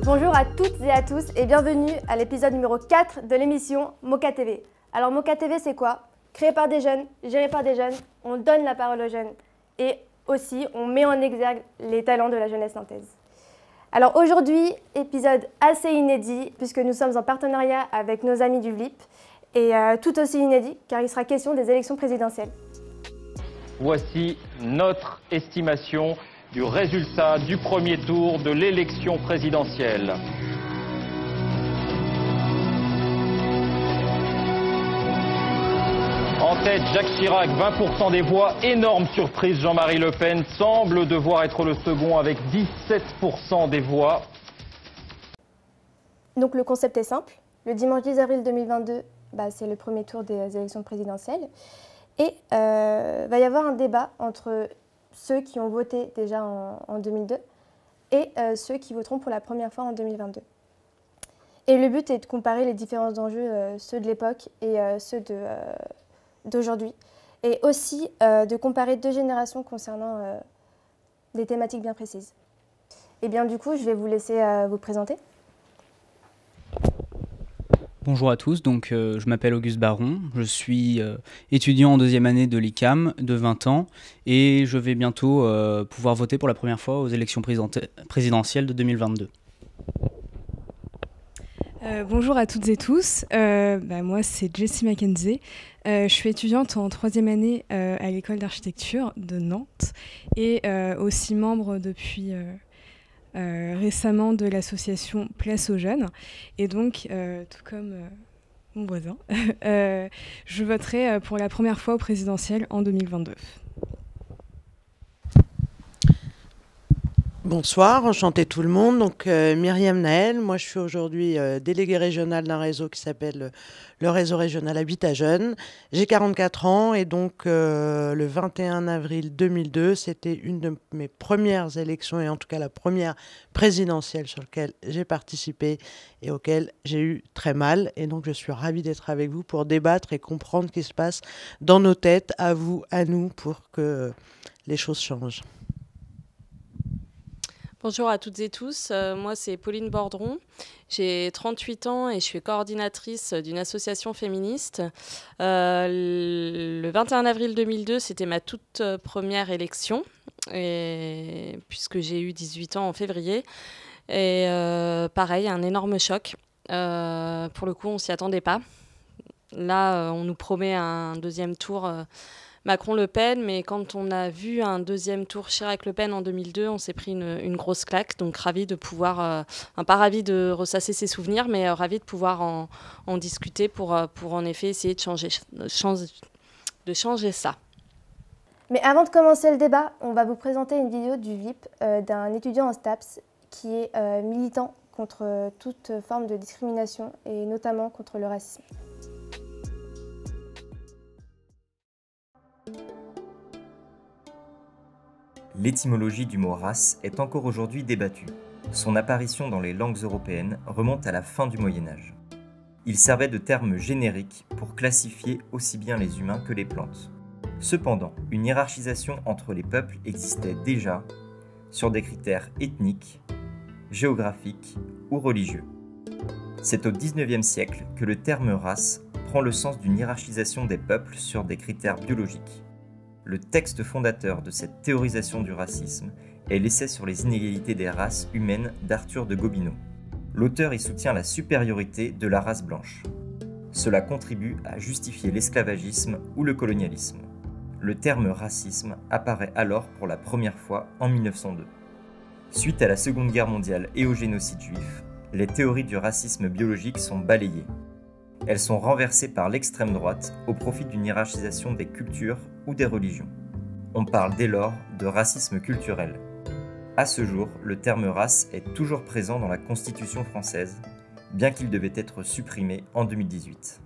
Bonjour à toutes et à tous et bienvenue à l'épisode numéro 4 de l'émission Moka TV. Alors Moka TV c'est quoi? Créé par des jeunes, géré par des jeunes, on donne la parole aux jeunes et aussi on met en exergue les talents de la jeunesse nantaise. Alors aujourd'hui, épisode assez inédit puisque nous sommes en partenariat avec nos amis du VLIP et tout aussi inédit car il sera question des élections présidentielles. Voici notre estimation du résultat du premier tour de l'élection présidentielle. En tête, Jacques Chirac, 20% des voix. Énorme surprise, Jean-Marie Le Pen semble devoir être le second avec 17% des voix. Donc le concept est simple. Le dimanche 10 avril 2022, c'est le premier tour des élections présidentielles. Et va y avoir un débat entre ceux qui ont voté déjà en 2002 et ceux qui voteront pour la première fois en 2022. Et le but est de comparer les différents enjeux, ceux de l'époque et ceux d'aujourd'hui. Et aussi de comparer deux générations concernant des thématiques bien précises. Et bien du coup, je vais vous laisser vous présenter. Bonjour à tous, je m'appelle Auguste Baron, je suis étudiant en deuxième année de l'ICAM de 20 ans et je vais bientôt pouvoir voter pour la première fois aux élections présidentielles de 2022. Bonjour à toutes et tous, moi c'est Jessie Mackenzie, je suis étudiante en troisième année à l'école d'architecture de Nantes et aussi membre depuis récemment de l'association Place aux Jeunes. Et donc, tout comme mon voisin, je voterai pour la première fois au présidentiel en 2022. Bonsoir, enchanté tout le monde. Donc Myriam Naël, moi je suis aujourd'hui déléguée régionale d'un réseau qui s'appelle le réseau régional Habitat Jeunes. J'ai 44 ans et donc le 21 avril 2002, c'était une de mes premières élections et en tout cas la première présidentielle sur laquelle j'ai participé et auquel j'ai eu très mal. Et donc je suis ravie d'être avec vous pour débattre et comprendre ce qui se passe dans nos têtes, à vous, à nous, pour que les choses changent. Bonjour à toutes et tous, moi c'est Pauline Bordron, j'ai 38 ans et je suis coordinatrice d'une association féministe. Le 21 avril 2002, c'était ma toute première élection, puisque j'ai eu 18 ans en février. Et pareil, un énorme choc. Pour le coup, on ne s'y attendait pas. Là, on nous promet un deuxième tour Macron-Le Pen, mais quand on a vu un deuxième tour Chirac-Le Pen en 2002, on s'est pris une grosse claque. Donc ravi de pouvoir, pas ravi de ressasser ses souvenirs, mais ravi de pouvoir en discuter pour en effet essayer de changer ça. Mais avant de commencer le débat, on va vous présenter une vidéo du VIP d'un étudiant en STAPS qui est militant contre toute forme de discrimination et notamment contre le racisme. L'étymologie du mot race est encore aujourd'hui débattue. Son apparition dans les langues européennes remonte à la fin du Moyen-Âge. Il servait de terme générique pour classifier aussi bien les humains que les plantes. Cependant, une hiérarchisation entre les peuples existait déjà sur des critères ethniques, géographiques ou religieux. C'est au XIXe siècle que le terme race prend le sens d'une hiérarchisation des peuples sur des critères biologiques. Le texte fondateur de cette théorisation du racisme est l'essai sur les inégalités des races humaines d'Arthur de Gobineau. L'auteur y soutient la supériorité de la race blanche. Cela contribue à justifier l'esclavagisme ou le colonialisme. Le terme racisme apparaît alors pour la première fois en 1902. Suite à la Seconde Guerre mondiale et au génocide juif, les théories du racisme biologique sont balayées. Elles sont renversées par l'extrême droite au profit d'une hiérarchisation des cultures ou des religions. On parle dès lors de racisme culturel. À ce jour, le terme race est toujours présent dans la Constitution française, bien qu'il devait être supprimé en 2018.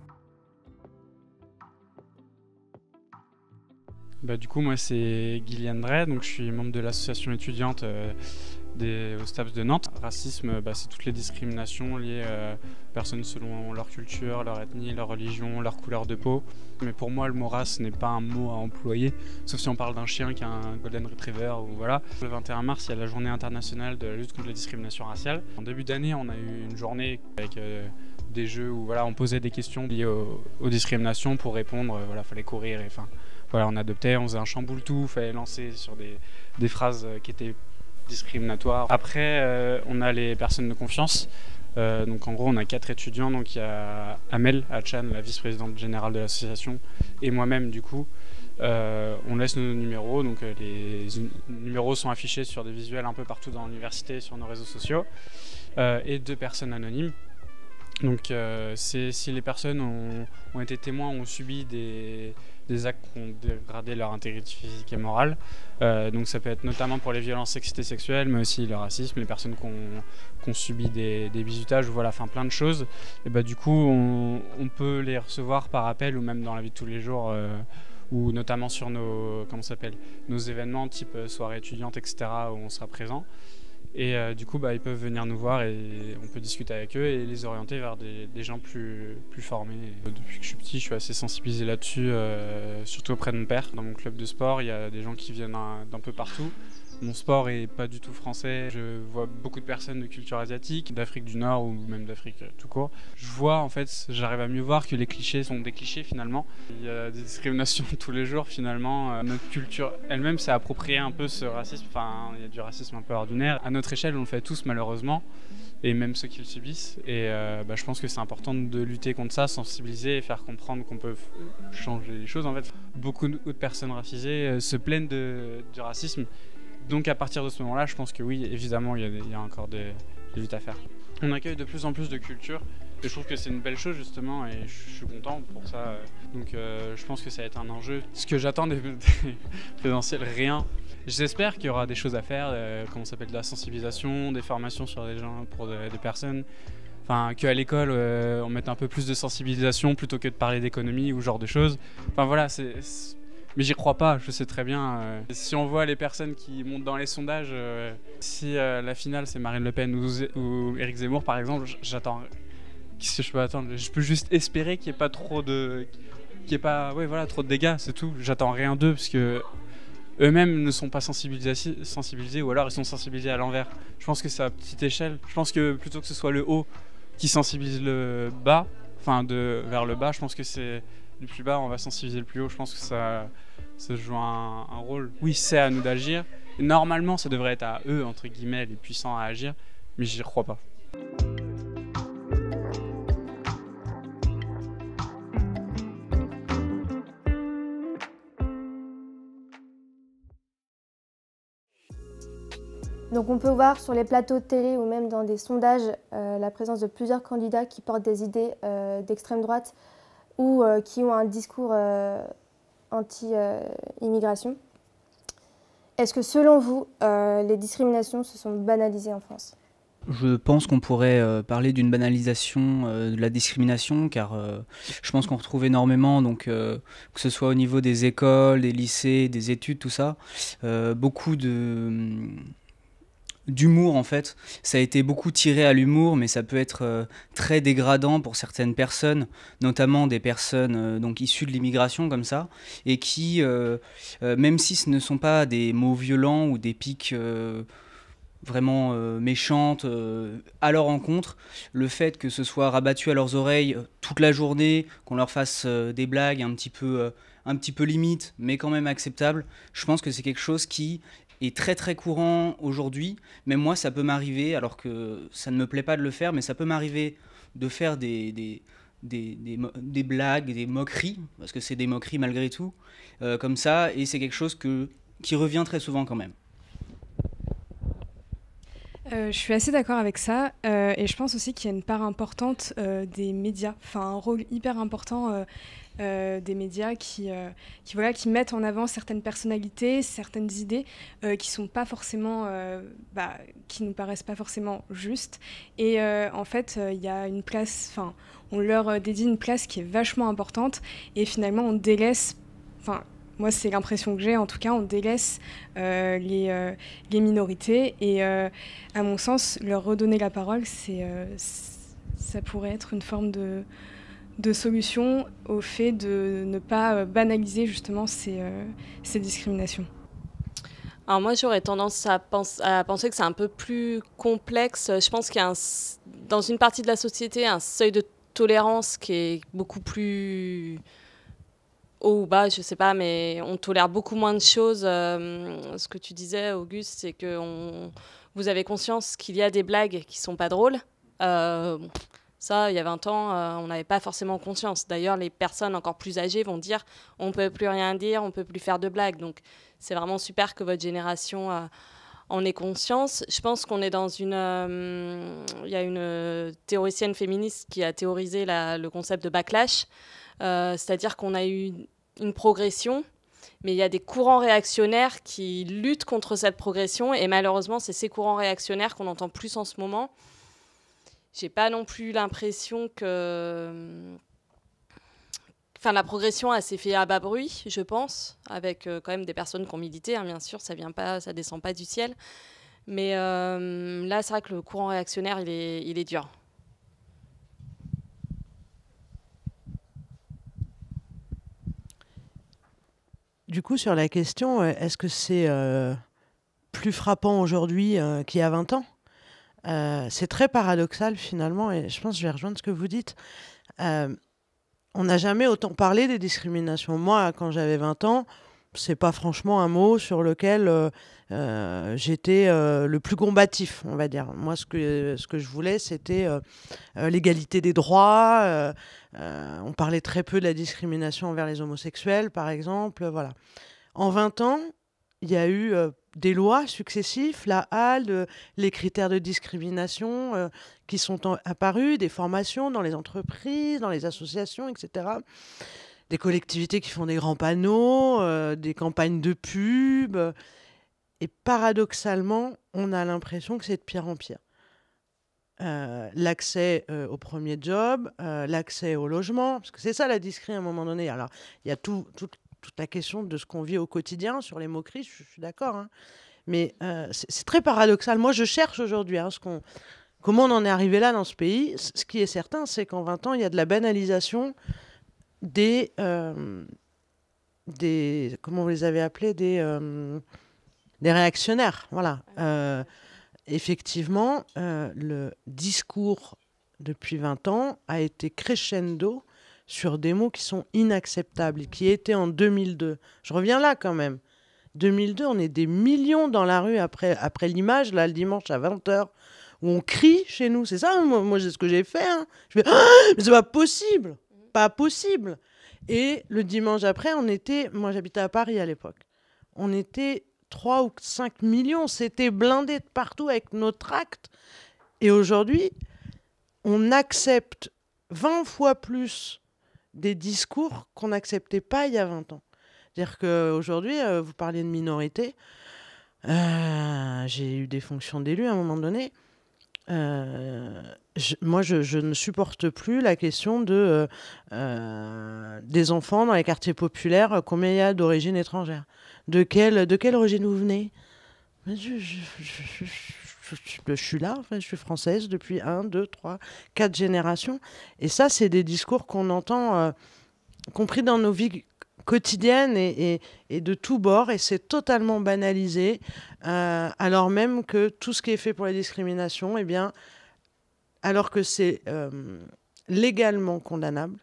Du coup, moi, c'est Gillian Drey, donc je suis membre de l'association étudiante au STAPS de Nantes. Racisme, c'est toutes les discriminations liées aux personnes selon leur culture, leur ethnie, leur religion, leur couleur de peau. Mais pour moi, le mot race n'est pas un mot à employer, sauf si on parle d'un chien qui a un Golden Retriever ou voilà. Le 21 mars, il y a la journée internationale de la lutte contre la discrimination raciale. En début d'année, on a eu une journée avec des jeux où on posait des questions liées aux discriminations pour répondre. Fallait courir et on adoptait, on faisait un chamboule-tout, fallait lancer sur des phrases qui étaient discriminatoires. Après, on a les personnes de confiance. Donc en gros, on a 4 étudiants. Donc il y a Amel Hachan, la vice-présidente générale de l'association, et moi-même du coup. On laisse nos numéros. Donc les numéros sont affichés sur des visuels un peu partout dans l'université, sur nos réseaux sociaux, et 2 personnes anonymes. Donc si les personnes ont été témoins, ont subi des actes qui ont dégradé leur intégrité physique et morale. Donc ça peut être notamment pour les violences sexistes et sexuelles, mais aussi le racisme, les personnes qui ont subi des bizutages, plein de choses. Et du coup, on peut les recevoir par appel ou même dans la vie de tous les jours, ou notamment sur nos événements type soirée étudiante, etc., où on sera présent. Et du coup, ils peuvent venir nous voir et on peut discuter avec eux et les orienter vers des gens plus formés. Depuis que je suis petit, je suis assez sensibilisé là-dessus, surtout auprès de mon père. Dans mon club de sport, il y a des gens qui viennent d'un peu partout. Mon sport est pas du tout français. Je vois beaucoup de personnes de culture asiatique, d'Afrique du Nord ou même d'Afrique tout court. Je vois, j'arrive à mieux voir que les clichés sont des clichés finalement. Il y a des discriminations tous les jours finalement. Notre culture elle-même s'est appropriée un peu ce racisme. Il y a du racisme un peu ordinaire. À notre échelle, on le fait tous malheureusement, et même ceux qui le subissent. Et je pense que c'est important de lutter contre ça, sensibiliser et faire comprendre qu'on peut changer les choses. Beaucoup de personnes racisées se plaignent du racisme. Donc à partir de ce moment-là, je pense que oui, évidemment, il y a encore des luttes à faire. On accueille de plus en plus de cultures et je trouve que c'est une belle chose justement et je suis content pour ça. Donc je pense que ça va être un enjeu. Ce que j'attends des présidentielles, rien. J'espère qu'il y aura des choses à faire, de la sensibilisation, des formations sur des gens, pour des personnes. Qu'à l'école, on mette un peu plus de sensibilisation plutôt que de parler d'économie ou ce genre de choses. Mais j'y crois pas, je sais très bien. Si on voit les personnes qui montent dans les sondages, si la finale c'est Marine Le Pen ou Éric Zemmour par exemple, j'attends. Qu'est-ce que je peux attendre? Je peux juste espérer qu'il n'y ait pas trop de dégâts, c'est tout. J'attends rien d'eux parce que eux-mêmes ne sont pas sensibilisés ou alors ils sont sensibilisés à l'envers. Je pense que c'est à petite échelle. Je pense que plutôt que ce soit le haut qui sensibilise le bas, vers le bas, je pense que c'est du plus bas, on va sensibiliser le plus haut. Je pense que ça joue un rôle. Oui, c'est à nous d'agir. Et normalement, ça devrait être à eux, entre guillemets, les puissants à agir, mais j'y crois pas. Donc on peut voir sur les plateaux de télé ou même dans des sondages la présence de plusieurs candidats qui portent des idées d'extrême droite ou qui ont un discours anti-immigration. Est-ce que selon vous, les discriminations se sont banalisées en France ? Je pense qu'on pourrait parler d'une banalisation de la discrimination, car je pense qu'on retrouve énormément, que ce soit au niveau des écoles, des lycées, des études, tout ça, beaucoup d'humour en fait. Ça a été beaucoup tiré à l'humour, mais ça peut être très dégradant pour certaines personnes, notamment des personnes issues de l'immigration comme ça, et qui, même si ce ne sont pas des mots violents ou des piques vraiment méchantes à leur encontre, le fait que ce soit rabattu à leurs oreilles toute la journée, qu'on leur fasse des blagues un petit peu limite, mais quand même acceptable, je pense que c'est quelque chose qui est très très courant aujourd'hui. Même moi, ça peut m'arriver, alors que ça ne me plaît pas de le faire, mais ça peut m'arriver de faire des blagues, des moqueries, parce que c'est des moqueries malgré tout, comme ça, et c'est quelque chose qui revient très souvent quand même. Je suis assez d'accord avec ça, et je pense aussi qu'il y a une part importante des médias, un rôle hyper important des médias qui mettent en avant certaines personnalités, certaines idées qui sont pas forcément, qui nous paraissent pas forcément justes. Et en fait, il y a une place, on leur dédie une place qui est vachement importante, et finalement on délaisse, moi, c'est l'impression que j'ai. En tout cas, on délaisse les minorités. Et à mon sens, leur redonner la parole, ça pourrait être une forme de solution au fait de ne pas banaliser justement ces discriminations. Alors moi, j'aurais tendance à penser que c'est un peu plus complexe. Je pense qu'il y a dans une partie de la société un seuil de tolérance qui est beaucoup plus haut ou bas, je sais pas, mais on tolère beaucoup moins de choses. Ce que tu disais, Auguste, c'est que vous avez conscience qu'il y a des blagues qui sont pas drôles. Ça, il y a 20 ans, on n'avait pas forcément conscience. D'ailleurs, les personnes encore plus âgées vont dire « on ne peut plus rien dire, on ne peut plus faire de blagues ». Donc, c'est vraiment super que votre génération en ait conscience. Je pense qu'on est dans il y a une théoricienne féministe qui a théorisé le concept de backlash. C'est-à-dire qu'on a eu une progression, mais il y a des courants réactionnaires qui luttent contre cette progression. Et malheureusement, c'est ces courants réactionnaires qu'on entend plus en ce moment. J'ai pas non plus l'impression que... Enfin, la progression, elle s'est faite à bas bruit, je pense, avec quand même des personnes qui ont milité, hein, bien sûr, ça descend pas du ciel. Mais là, c'est vrai que le courant réactionnaire, il est dur. Du coup, sur la question, est-ce que c'est plus frappant aujourd'hui qu'il y a 20 ans ? C'est très paradoxal finalement, et je pense que je vais rejoindre ce que vous dites. On n'a jamais autant parlé des discriminations. Moi, quand j'avais 20 ans, c'est pas franchement un mot sur lequel j'étais le plus combatif, on va dire. Moi, ce que je voulais, c'était l'égalité des droits. On parlait très peu de la discrimination envers les homosexuels, par exemple. Voilà. En 20 ans, il y a eu des lois successives, la HALD, les critères de discrimination qui sont apparus, des formations dans les entreprises, dans les associations, etc. Des collectivités qui font des grands panneaux, des campagnes de pub. Et paradoxalement, on a l'impression que c'est de pire en pire. L'accès au premier job, l'accès au logement, parce que c'est ça la discri à un moment donné. Alors, il y a toute la question de ce qu'on vit au quotidien sur les moqueries, je suis d'accord. Hein. Mais c'est très paradoxal. Moi, je cherche aujourd'hui comment on en est arrivé là dans ce pays. Ce qui est certain, c'est qu'en 20 ans, il y a de la banalisation des comment vous les avez appelés, des réactionnaires. Voilà. Effectivement, le discours depuis 20 ans a été crescendo sur des mots qui sont inacceptables, qui étaient en 2002. Je reviens là quand même. 2002, on est des millions dans la rue après l'image, là, le dimanche à 20h, où on crie chez nous. C'est ça, moi c'est ce que j'ai fait. Hein. Je fais, mais c'est pas possible. Pas possible. Et le dimanche après, moi j'habitais à Paris à l'époque, on était 3 ou 5 millions, c'était blindé de partout avec nos tracts. Et aujourd'hui, on accepte 20 fois plus des discours qu'on n'acceptait pas il y a 20 ans. C'est-à-dire qu'aujourd'hui, vous parliez de minorité, j'ai eu des fonctions d'élu à un moment donné. Moi, je ne supporte plus la question des enfants dans les quartiers populaires, combien il y a d'origine étrangère. De quelle origine vous venez ? Je suis là, je suis française depuis 1, 2, 3, 4 générations. Et ça, c'est des discours qu'on entend, compris dans nos vies quotidiennes et de tous bords, et c'est totalement banalisé, alors même que tout ce qui est fait pour la discrimination, eh bien, alors que c'est légalement condamnable,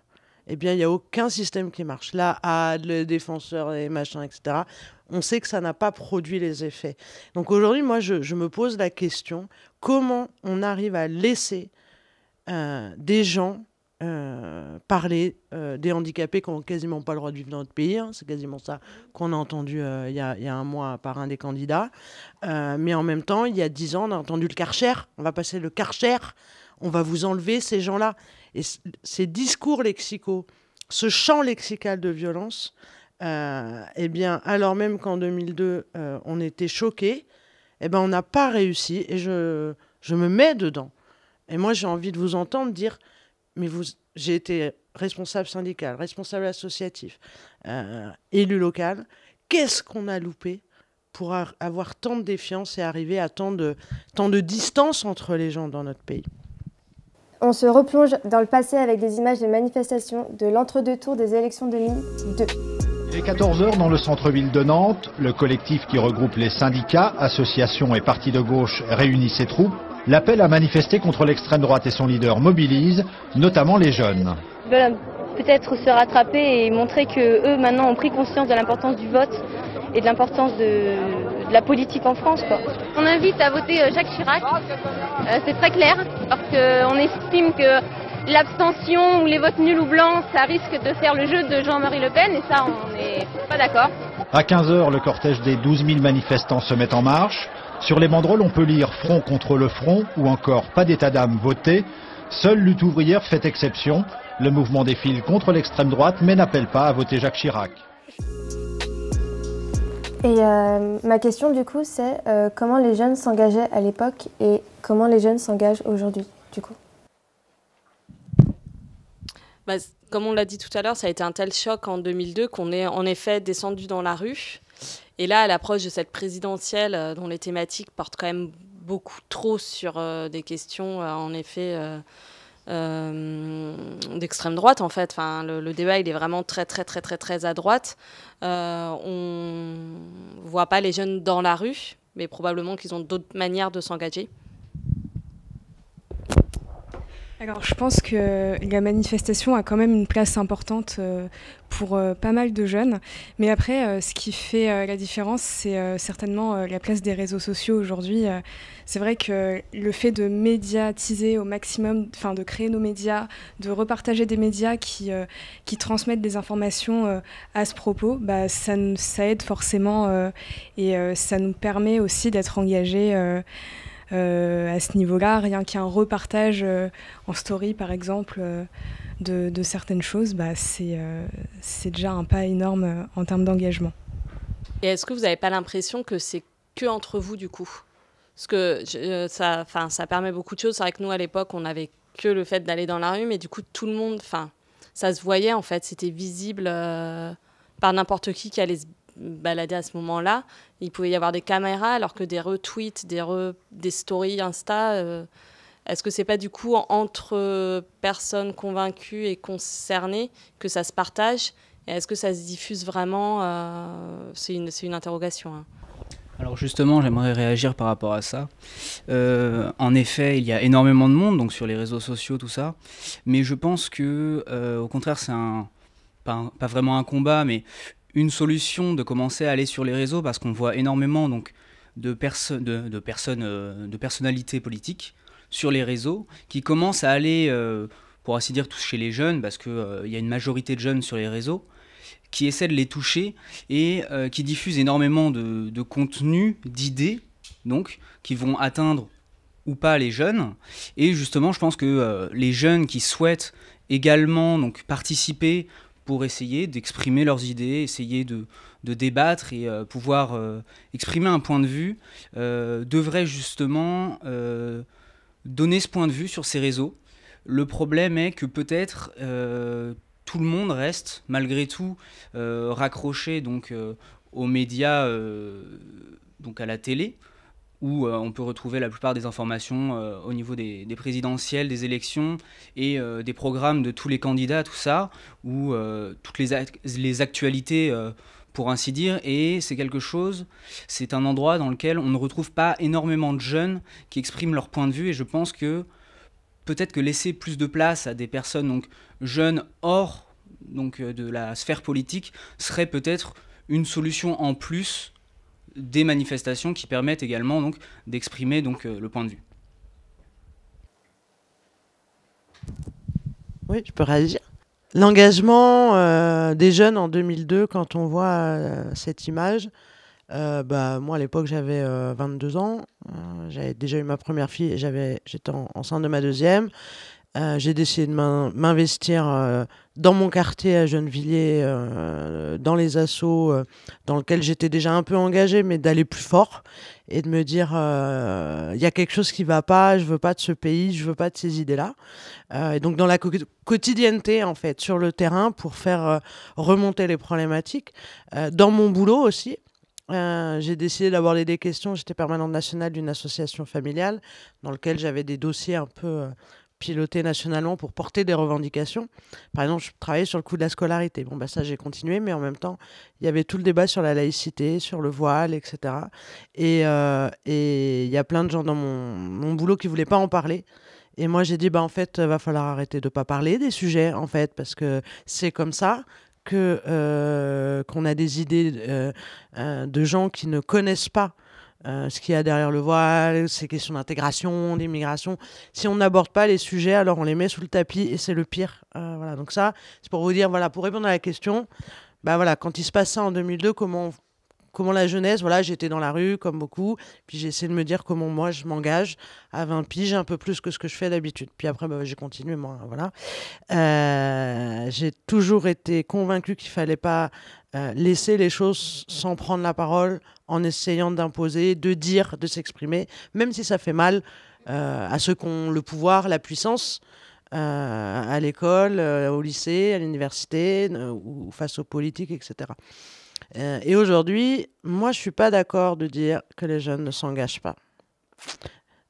eh bien, il n'y a aucun système qui marche. La HAD, le défenseur, les machins, etc., on sait que ça n'a pas produit les effets. Donc aujourd'hui, moi, je me pose la question, comment on arrive à laisser des gens parler des handicapés qui n'ont quasiment pas le droit de vivre dans notre pays. Hein. C'est quasiment ça qu'on a entendu il y a un mois par un des candidats. Mais en même temps, il y a 10 ans, on a entendu le Karcher. On va passer le Karcher. On va vous enlever ces gens-là. Et ces discours lexicaux, ce champ lexical de violence, eh bien, alors même qu'en 2002, on était choqués, eh ben, on n'a pas réussi. Et je me mets dedans. Et moi, j'ai envie de vous entendre dire mais j'ai été responsable syndical, responsable associatif, élu local. Qu'est-ce qu'on a loupé pour avoir tant de défiance et arriver à tant de distance entre les gens dans notre pays? On se replonge dans le passé avec des images de manifestations de l'entre-deux tours des élections 2002. Il est 14h dans le centre-ville de Nantes. Le collectif qui regroupe les syndicats, associations et partis de gauche réunit ses troupes. L'appel à manifester contre l'extrême droite et son leader mobilise, notamment les jeunes. Ils veulent peut-être se rattraper et montrer qu'eux, maintenant, ont pris conscience de l'importance du vote et de l'importance de la politique en France, quoi. On invite à voter Jacques Chirac. C'est très clair, parce qu'on estime que l'abstention ou les votes nuls ou blancs, ça risque de faire le jeu de Jean-Marie Le Pen, et ça, on n'est pas d'accord. À 15h, le cortège des 12 000 manifestants se met en marche. Sur les banderoles, on peut lire « Front contre le front » ou encore « Pas d'état d'âme, votez ». Seule Lutte ouvrière fait exception. Le mouvement défile contre l'extrême droite, mais n'appelle pas à voter Jacques Chirac. Et ma question, du coup, c'est comment les jeunes s'engageaient à l'époque et comment les jeunes s'engagent aujourd'hui, du coup? Bah, comme on l'a dit tout à l'heure, ça a été un tel choc en 2002 qu'on est en effet descendu dans la rue. Et là, à l'approche de cette présidentielle, dont les thématiques portent quand même beaucoup trop sur des questions, en effet, d'extrême droite, en fait. Enfin, le débat, il est vraiment très à droite. On voit pas les jeunes dans la rue, mais probablement qu'ils ont d'autres manières de s'engager. Alors, je pense que la manifestation a quand même une place importante pour pas mal de jeunes. Mais après, ce qui fait la différence, c'est certainement la place des réseaux sociaux aujourd'hui. C'est vrai que le fait de médiatiser au maximum, enfin de créer nos médias, de repartager des médias qui transmettent des informations à ce propos, bah, ça aide forcément et ça nous permet aussi d'être engagés à ce niveau-là. Rien qu'un repartage en story, par exemple, de certaines choses, bah, c'est déjà un pas énorme en termes d'engagement. Et est-ce que vous n'avez pas l'impression que c'est que entre vous, du coup? Parce que ça permet beaucoup de choses. C'est vrai que nous, à l'époque, on n'avait que le fait d'aller dans la rue, mais du coup, tout le monde, ça se voyait, en fait. C'était visible par n'importe qui allait se balader à ce moment-là. Il pouvait y avoir des caméras, alors que des retweets, des stories Insta, est-ce que c'est pas du coup entre personnes convaincues et concernées que ça se partage? Et est-ce que ça se diffuse vraiment? C'est une interrogation. Hein. Alors justement, j'aimerais réagir par rapport à ça. En effet, il y a énormément de monde, donc sur les réseaux sociaux, tout ça. Mais je pense que, au contraire, c'est pas vraiment un combat, mais une solution de commencer à aller sur les réseaux, parce qu'on voit énormément donc, de personnalités politiques sur les réseaux qui commencent à aller, pour ainsi dire, toucher les jeunes, parce qu'il y a une majorité de jeunes sur les réseaux, qui essaient de les toucher et qui diffusent énormément de contenu, d'idées, donc, qui vont atteindre ou pas les jeunes. Et justement, je pense que les jeunes qui souhaitent également donc, participer pour essayer d'exprimer leurs idées, essayer de débattre et pouvoir exprimer un point de vue, devraient justement donner ce point de vue sur ces réseaux. Le problème est que peut-être tout le monde reste malgré tout raccroché donc, aux médias, donc à la télé, où on peut retrouver la plupart des informations au niveau des présidentielles, des élections et des programmes de tous les candidats, tout ça, ou toutes les actualités, pour ainsi dire. Et c'est c'est un endroit dans lequel on ne retrouve pas énormément de jeunes qui expriment leur point de vue. Et je pense que peut-être que laisser plus de place à des personnes donc, jeunes hors donc, de la sphère politique serait peut-être une solution en plus des manifestations qui permettent également donc, d'exprimer donc, le point de vue. Oui, je peux réagir. L'engagement des jeunes en 2002, quand on voit cette image, moi à l'époque j'avais 22 ans, j'avais déjà eu ma première fille et j'étais enceinte de ma deuxième. j'ai décidé de m'investir dans mon quartier à Gennevilliers, dans les assos dans lesquels j'étais déjà un peu engagée, mais d'aller plus fort et de me dire il y a quelque chose qui ne va pas, je ne veux pas de ce pays, je ne veux pas de ces idées-là. Et donc dans la quotidienneté, en fait, sur le terrain, pour faire remonter les problématiques. Dans mon boulot aussi, j'ai décidé d'aborder des questions. J'étais permanente nationale d'une association familiale dans laquelle j'avais des dossiers un peu pilotés nationalement pour porter des revendications. Par exemple, je travaillais sur le coût de la scolarité. Bon, bah ça, j'ai continué, mais en même temps, il y avait tout le débat sur la laïcité, sur le voile, etc. Et il y a plein de gens dans mon boulot qui ne voulaient pas en parler. Et moi, j'ai dit, bah, en fait, va falloir arrêter de ne pas parler des sujets, en fait, parce que c'est comme ça qu'on a des idées de gens qui ne connaissent pas ce qu'il y a derrière le voile, ces questions d'intégration, d'immigration. Si on n'aborde pas les sujets, alors on les met sous le tapis et c'est le pire. Voilà. Donc ça, c'est pour vous dire, voilà, pour répondre à la question, bah voilà, quand il se passe ça en 2002, comment la jeunesse, voilà, j'étais dans la rue comme beaucoup, puis j'ai essayé de me dire comment moi je m'engage à 20 piges, un peu plus que ce que je fais d'habitude. Puis après, bah, j'ai continué, moi, voilà. J'ai toujours été convaincue qu'il ne fallait pas laisser les choses sans prendre la parole, en essayant d'imposer, de dire, de s'exprimer, même si ça fait mal à ceux qui ont le pouvoir, la puissance, à l'école, au lycée, à l'université, ou face aux politiques, etc. Et aujourd'hui, moi, je ne suis pas d'accord de dire que les jeunes ne s'engagent pas.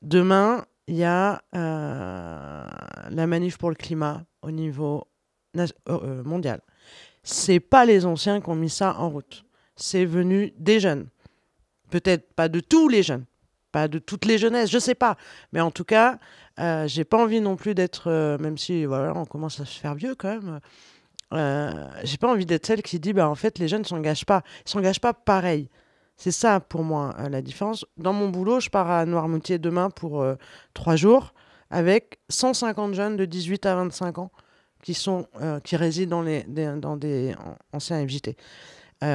Demain, il y a la manif pour le climat au niveau mondial. Ce n'est pas les anciens qui ont mis ça en route. C'est venu des jeunes. Peut-être pas de tous les jeunes, pas de toutes les jeunesses, je ne sais pas. Mais en tout cas, je n'ai pas envie non plus d'être, même si voilà, on commence à se faire vieux quand même, j'ai pas envie d'être celle qui dit bah en fait les jeunes ne s'engagent pas. Ils s'engagent pas pareil. C'est ça pour moi la différence. Dans mon boulot, je pars à Noirmoutier demain pour 3 jours avec 150 jeunes de 18 à 25 ans qui résident dans des anciens FJT.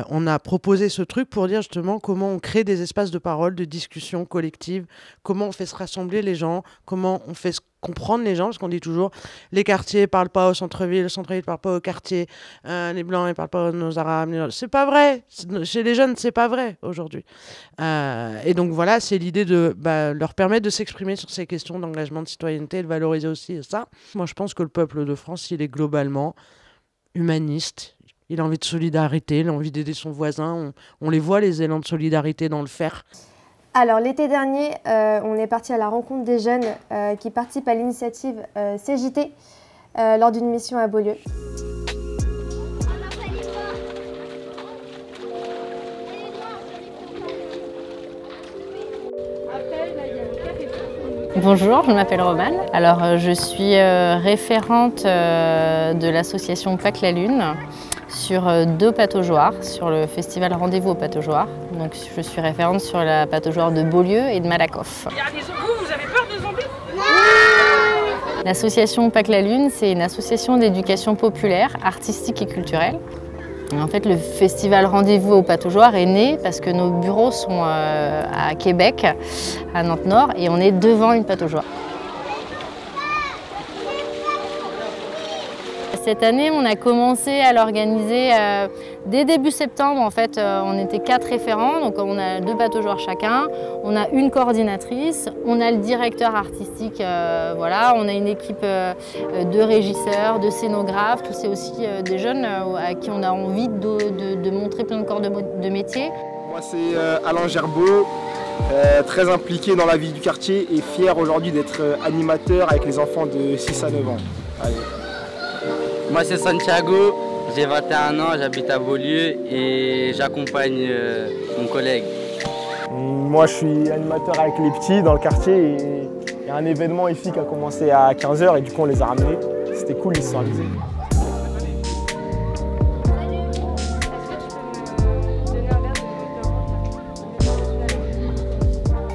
On a proposé ce truc pour dire justement comment on crée des espaces de parole, de discussion collective, comment on fait se rassembler les gens, comment on fait comprendre les gens, parce qu'on dit toujours les quartiers ne parlent pas au centre-ville, le centre-ville ne parle pas au quartier, les blancs ne parlent pas aux arabes. C'est pas vrai. Chez les jeunes, c'est pas vrai aujourd'hui. Et donc voilà, c'est l'idée de leur permettre de s'exprimer sur ces questions d'engagement, de citoyenneté, de valoriser aussi ça. Moi, je pense que le peuple de France, il est globalement humaniste. Il a envie de solidarité, il a envie d'aider son voisin. On les voit, les élans de solidarité dans le faire. Alors, l'été dernier, on est parti à la rencontre des jeunes qui participent à l'initiative CJT lors d'une mission à Beaulieu. Bonjour, je m'appelle Romane. Alors, je suis référente de l'association Pâques la Lune sur 2 pataugeoires, sur le festival Rendez-vous aux pataugeoires. Donc, je suis référente sur la pataugeoire de Beaulieu et de Malakoff. Il y a des zombies, vous avez peur des zombies? L'association Pâques la Lune, c'est une association d'éducation populaire, artistique et culturelle. En fait, le festival Rendez-vous aux pataugeoires est né parce que nos bureaux sont à Québec, à Nantes-Nord, et on est devant une pataugeoire. Cette année, on a commencé à l'organiser dès début septembre. En fait, on était 4 référents, donc on a 2 pataugeoires chacun. On a une coordinatrice, on a le directeur artistique, voilà. On a une équipe de régisseurs, de scénographes. Tous c'est aussi des jeunes à qui on a envie de montrer plein de corps de métier. Moi, c'est Alain Gerbeau, très impliqué dans la vie du quartier et fier aujourd'hui d'être animateur avec les enfants de 6 à 9 ans. Allez. Moi c'est Santiago, j'ai 21 ans, j'habite à Beaulieu et j'accompagne mon collègue. Moi je suis animateur avec les petits dans le quartier et il y a un événement ici qui a commencé à 15 h et du coup on les a ramenés. C'était cool l'histoire.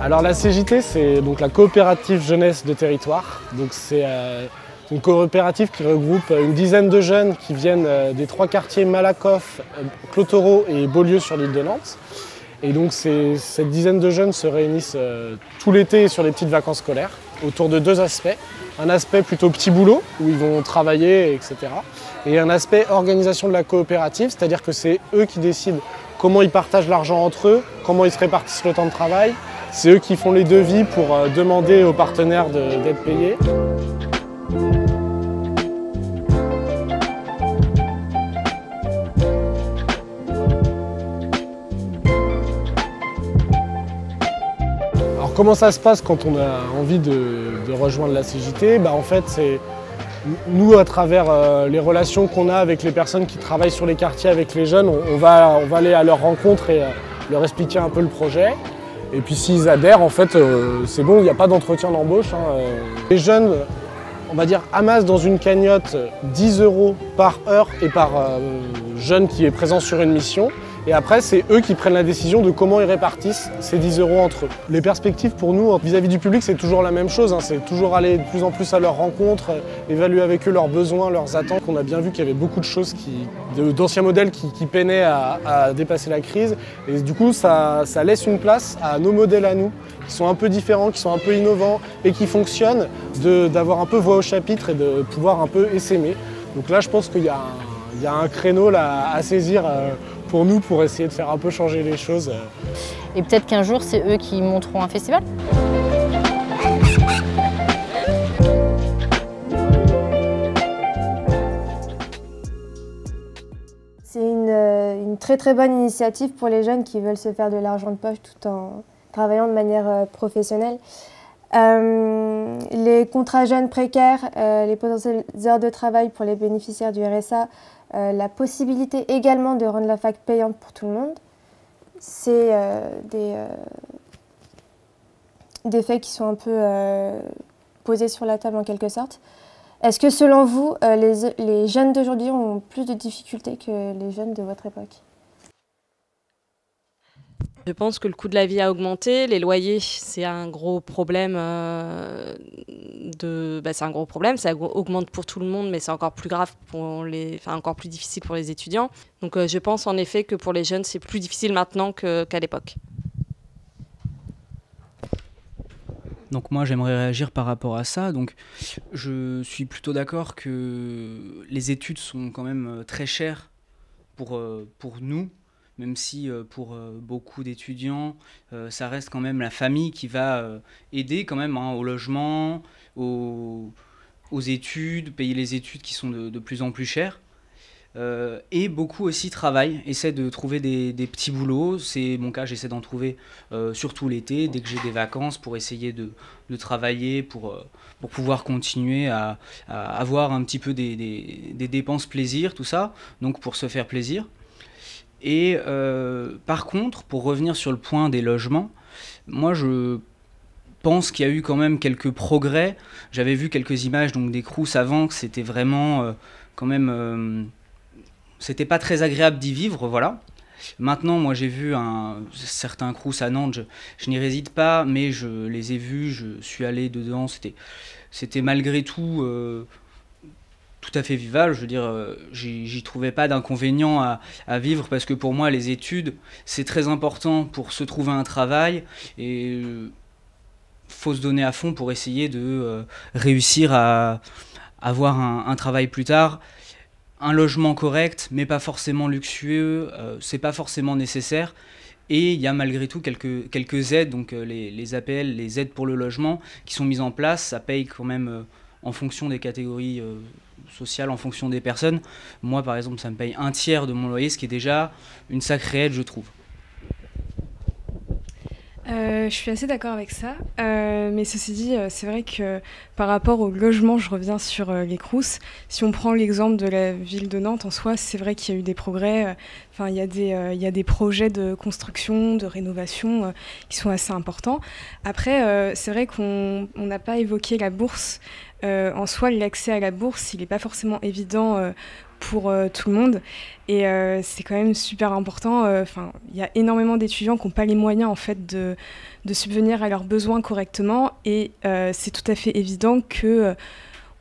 Alors la CJT c'est donc la coopérative jeunesse de territoire. Donc c'est une coopérative qui regroupe une dizaine de jeunes qui viennent des 3 quartiers Malakoff, Clotoro et Beaulieu sur l'île de Nantes. Et donc cette dizaine de jeunes se réunissent tout l'été sur les petites vacances scolaires. autour de deux aspects. Un aspect plutôt petit boulot, où ils vont travailler, etc. Et un aspect organisation de la coopérative, c'est-à-dire que c'est eux qui décident comment ils partagent l'argent entre eux, comment ils se répartissent le temps de travail. C'est eux qui font les devis pour demander aux partenaires d'être payés. Alors comment ça se passe quand on a envie de rejoindre la CJT? En fait, c'est nous, à travers les relations qu'on a avec les personnes qui travaillent sur les quartiers avec les jeunes, on va aller à leur rencontre et leur expliquer un peu le projet. Et puis s'ils adhèrent, en fait, c'est bon, il n'y a pas d'entretien d'embauche. Les jeunes, on va dire, amassent dans une cagnotte 10 € par heure et par jeune qui est présent sur une mission. Et après, c'est eux qui prennent la décision de comment ils répartissent ces 10 € entre eux. Les perspectives pour nous, vis-à-vis du public, c'est toujours la même chose. C'est toujours aller de plus en plus à leur rencontre, évaluer avec eux leurs besoins, leurs attentes. On a bien vu qu'il y avait beaucoup de choses, d'anciens modèles qui peinaient à dépasser la crise. Et du coup, ça laisse une place à nos modèles à nous, qui sont un peu différents, qui sont un peu innovants et qui fonctionnent, d'avoir un peu voix au chapitre et de pouvoir un peu essaimer. Donc là, je pense qu'il y a un créneau là, à saisir pour nous, pour essayer de faire un peu changer les choses. Et peut-être qu'un jour, c'est eux qui monteront un festival. C'est une très très bonne initiative pour les jeunes qui veulent se faire de l'argent de poche tout en travaillant de manière professionnelle. Les contrats jeunes précaires, les potentielles heures de travail pour les bénéficiaires du RSA, la possibilité également de rendre la fac payante pour tout le monde, c'est des faits qui sont un peu posés sur la table en quelque sorte. Est-ce que selon vous, les jeunes d'aujourd'hui ont plus de difficultés que les jeunes de votre époque ? Je pense que le coût de la vie a augmenté, les loyers, c'est un gros problème. C'est un gros problème, ça augmente pour tout le monde, mais c'est encore plus grave encore plus difficile pour les étudiants. Donc je pense en effet que pour les jeunes, c'est plus difficile maintenant qu'à l'époque. Donc moi, j'aimerais réagir par rapport à ça. Donc je suis plutôt d'accord que les études sont quand même très chères pour nous. Même si pour beaucoup d'étudiants, ça reste quand même la famille qui va aider quand même au logement, aux études, payer les études qui sont de plus en plus chères. Et beaucoup aussi travaillent, essaient de trouver des petits boulots. C'est mon cas, j'essaie d'en trouver surtout l'été, dès que j'ai des vacances, pour essayer de travailler, pour pouvoir continuer à avoir un petit peu des dépenses plaisir, tout ça, donc pour se faire plaisir. Et par contre, pour revenir sur le point des logements, moi je pense qu'il y a eu quand même quelques progrès. J'avais vu quelques images donc des crous avant, que c'était vraiment quand même... c'était pas très agréable d'y vivre, voilà. Maintenant, moi j'ai vu certains crous à Nantes, je n'y réside pas, mais je les ai vus, je suis allé dedans, c'était malgré tout... tout à fait vivable, je veux dire, j'y trouvais pas d'inconvénient à vivre, parce que pour moi les études c'est très important pour se trouver un travail, et faut se donner à fond pour essayer de réussir à avoir un travail plus tard, un logement correct mais pas forcément luxueux, c'est pas forcément nécessaire. Et il y a malgré tout quelques aides, donc les APL, les aides pour le logement qui sont mises en place, ça paye quand même en fonction des catégories sociales, en fonction des personnes. Moi, par exemple, ça me paye 1/3 de mon loyer, ce qui est déjà une sacrée aide, je trouve. Je suis assez d'accord avec ça, mais ceci dit, c'est vrai que par rapport au logement, je reviens sur les crous. Si on prend l'exemple de la ville de Nantes en soi, c'est vrai qu'il y a eu des progrès. Enfin, il y a des projets de construction, de rénovation qui sont assez importants. Après, c'est vrai qu'on n'a pas évoqué la bourse. En soi, l'accès à la bourse, il n'est pas forcément évident pour tout le monde, et c'est quand même super important. Il y a énormément d'étudiants qui n'ont pas les moyens en fait de subvenir à leurs besoins correctement, et c'est tout à fait évident que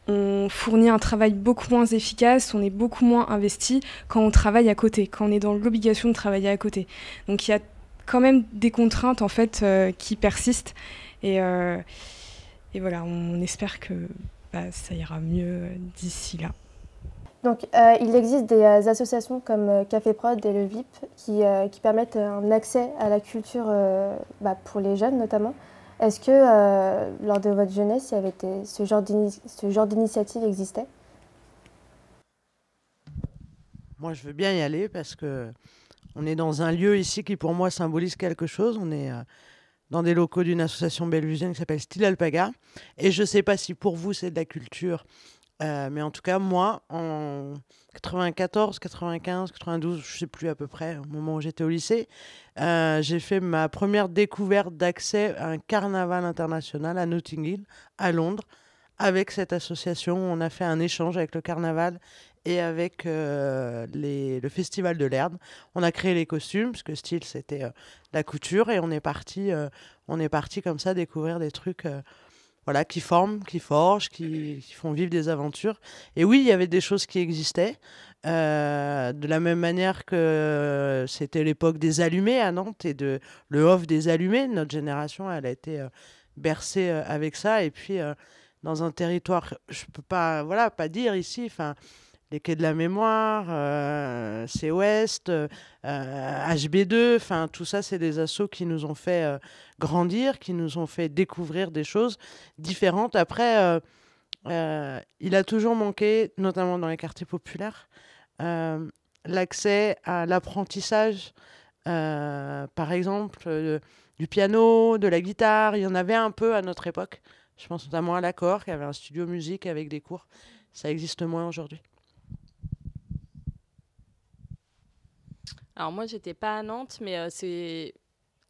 on fournit un travail beaucoup moins efficace, on est beaucoup moins investi quand on travaille à côté, quand on est dans l'obligation de travailler à côté. Donc il y a quand même des contraintes en fait qui persistent, et voilà, on espère que ça ira mieux d'ici là. Donc, il existe des associations comme Café Prod et le VIP qui permettent un accès à la culture pour les jeunes notamment. Est-ce que lors de votre jeunesse, ce genre d'initiative existait? Moi, je veux bien y aller parce qu'on est dans un lieu ici qui, pour moi, symbolise quelque chose. On est dans des locaux d'une association bellevisienne qui s'appelle Style Alpaga. Et je ne sais pas si pour vous, c'est de la culture. Mais en tout cas, moi, en 94, 95, 92, je ne sais plus à peu près, au moment où j'étais au lycée, j'ai fait ma première découverte d'accès à un carnaval international à Notting Hill, à Londres, avec cette association. On a fait un échange avec le carnaval et avec le festival de l'Erdre. On a créé les costumes, parce que style, c'était la couture, et on est parti comme ça découvrir des trucs... Voilà, qui forment, qui forgent, qui font vivre des aventures. Et oui, il y avait des choses qui existaient. De la même manière que c'était l'époque des allumés à Nantes et le off des allumés. Notre génération, elle a été bercée avec ça. Et puis, dans un territoire, je ne peux pas dire ici... les Quais de la Mémoire, C-Ouest, HB2, tout ça, c'est des assos qui nous ont fait grandir, qui nous ont fait découvrir des choses différentes. Après, il a toujours manqué, notamment dans les quartiers populaires, l'accès à l'apprentissage, par exemple, du piano, de la guitare. Il y en avait un peu à notre époque. Je pense notamment à l'Accord, qui avait un studio musique avec des cours. Ça existe moins aujourd'hui. Alors moi, j'étais pas à Nantes, mais j'ai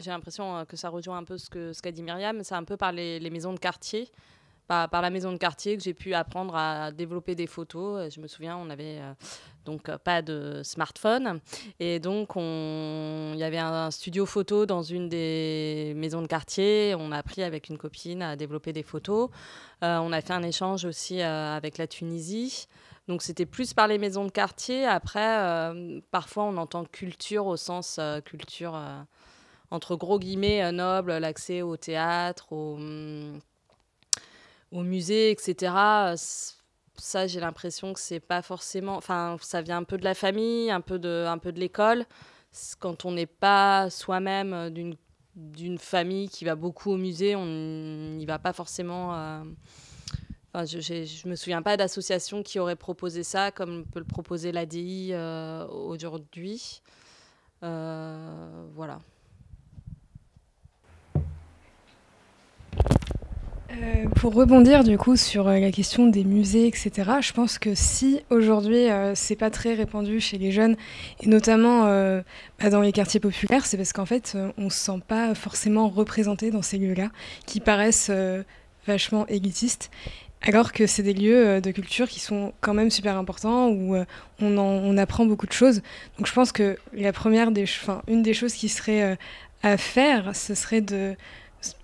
l'impression que ça rejoint un peu ce qu'a dit Myriam. C'est un peu par les maisons de quartier, par la maison de quartier que j'ai pu apprendre à développer des photos. Je me souviens, on n'avait donc pas de smartphone. Et donc, il y avait un studio photo dans une des maisons de quartier. On a appris avec une copine à développer des photos. On a fait un échange aussi avec la Tunisie. Donc, c'était plus par les maisons de quartier. Après, parfois, on entend culture au sens culture, entre gros guillemets, noble, l'accès au théâtre, au musée, etc. Ça, j'ai l'impression que c'est pas forcément... Enfin, ça vient un peu de la famille, un peu de l'école. Quand on n'est pas soi-même d'une famille qui va beaucoup au musée, on n'y va pas forcément... je me souviens pas d'association qui aurait proposé ça comme peut le proposer l'ADI aujourd'hui. Voilà. Pour rebondir du coup sur la question des musées, etc., je pense que si aujourd'hui c'est pas très répandu chez les jeunes, et notamment dans les quartiers populaires, c'est parce qu'en fait on se sent pas forcément représenté dans ces lieux-là, qui paraissent vachement élitistes. Alors que c'est des lieux de culture qui sont quand même super importants, où on apprend beaucoup de choses. Donc je pense que une des choses qui serait à faire, ce serait de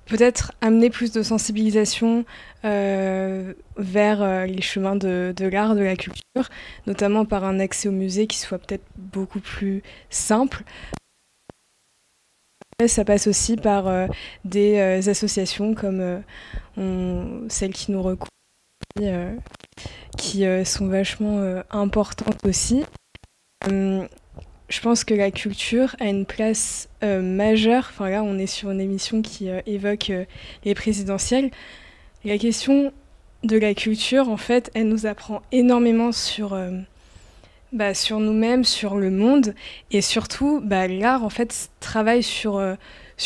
peut-être amener plus de sensibilisation vers les chemins de l'art, de la culture, notamment par un accès au musée qui soit peut-être beaucoup plus simple. Ça passe aussi par des associations comme celles qui nous recouvrent, qui sont vachement importantes aussi. Je pense que la culture a une place majeure. Enfin là, on est sur une émission qui évoque les présidentielles. La question de la culture, en fait, elle nous apprend énormément sur nous-mêmes, sur le monde, et surtout, l'art, en fait, travaille sur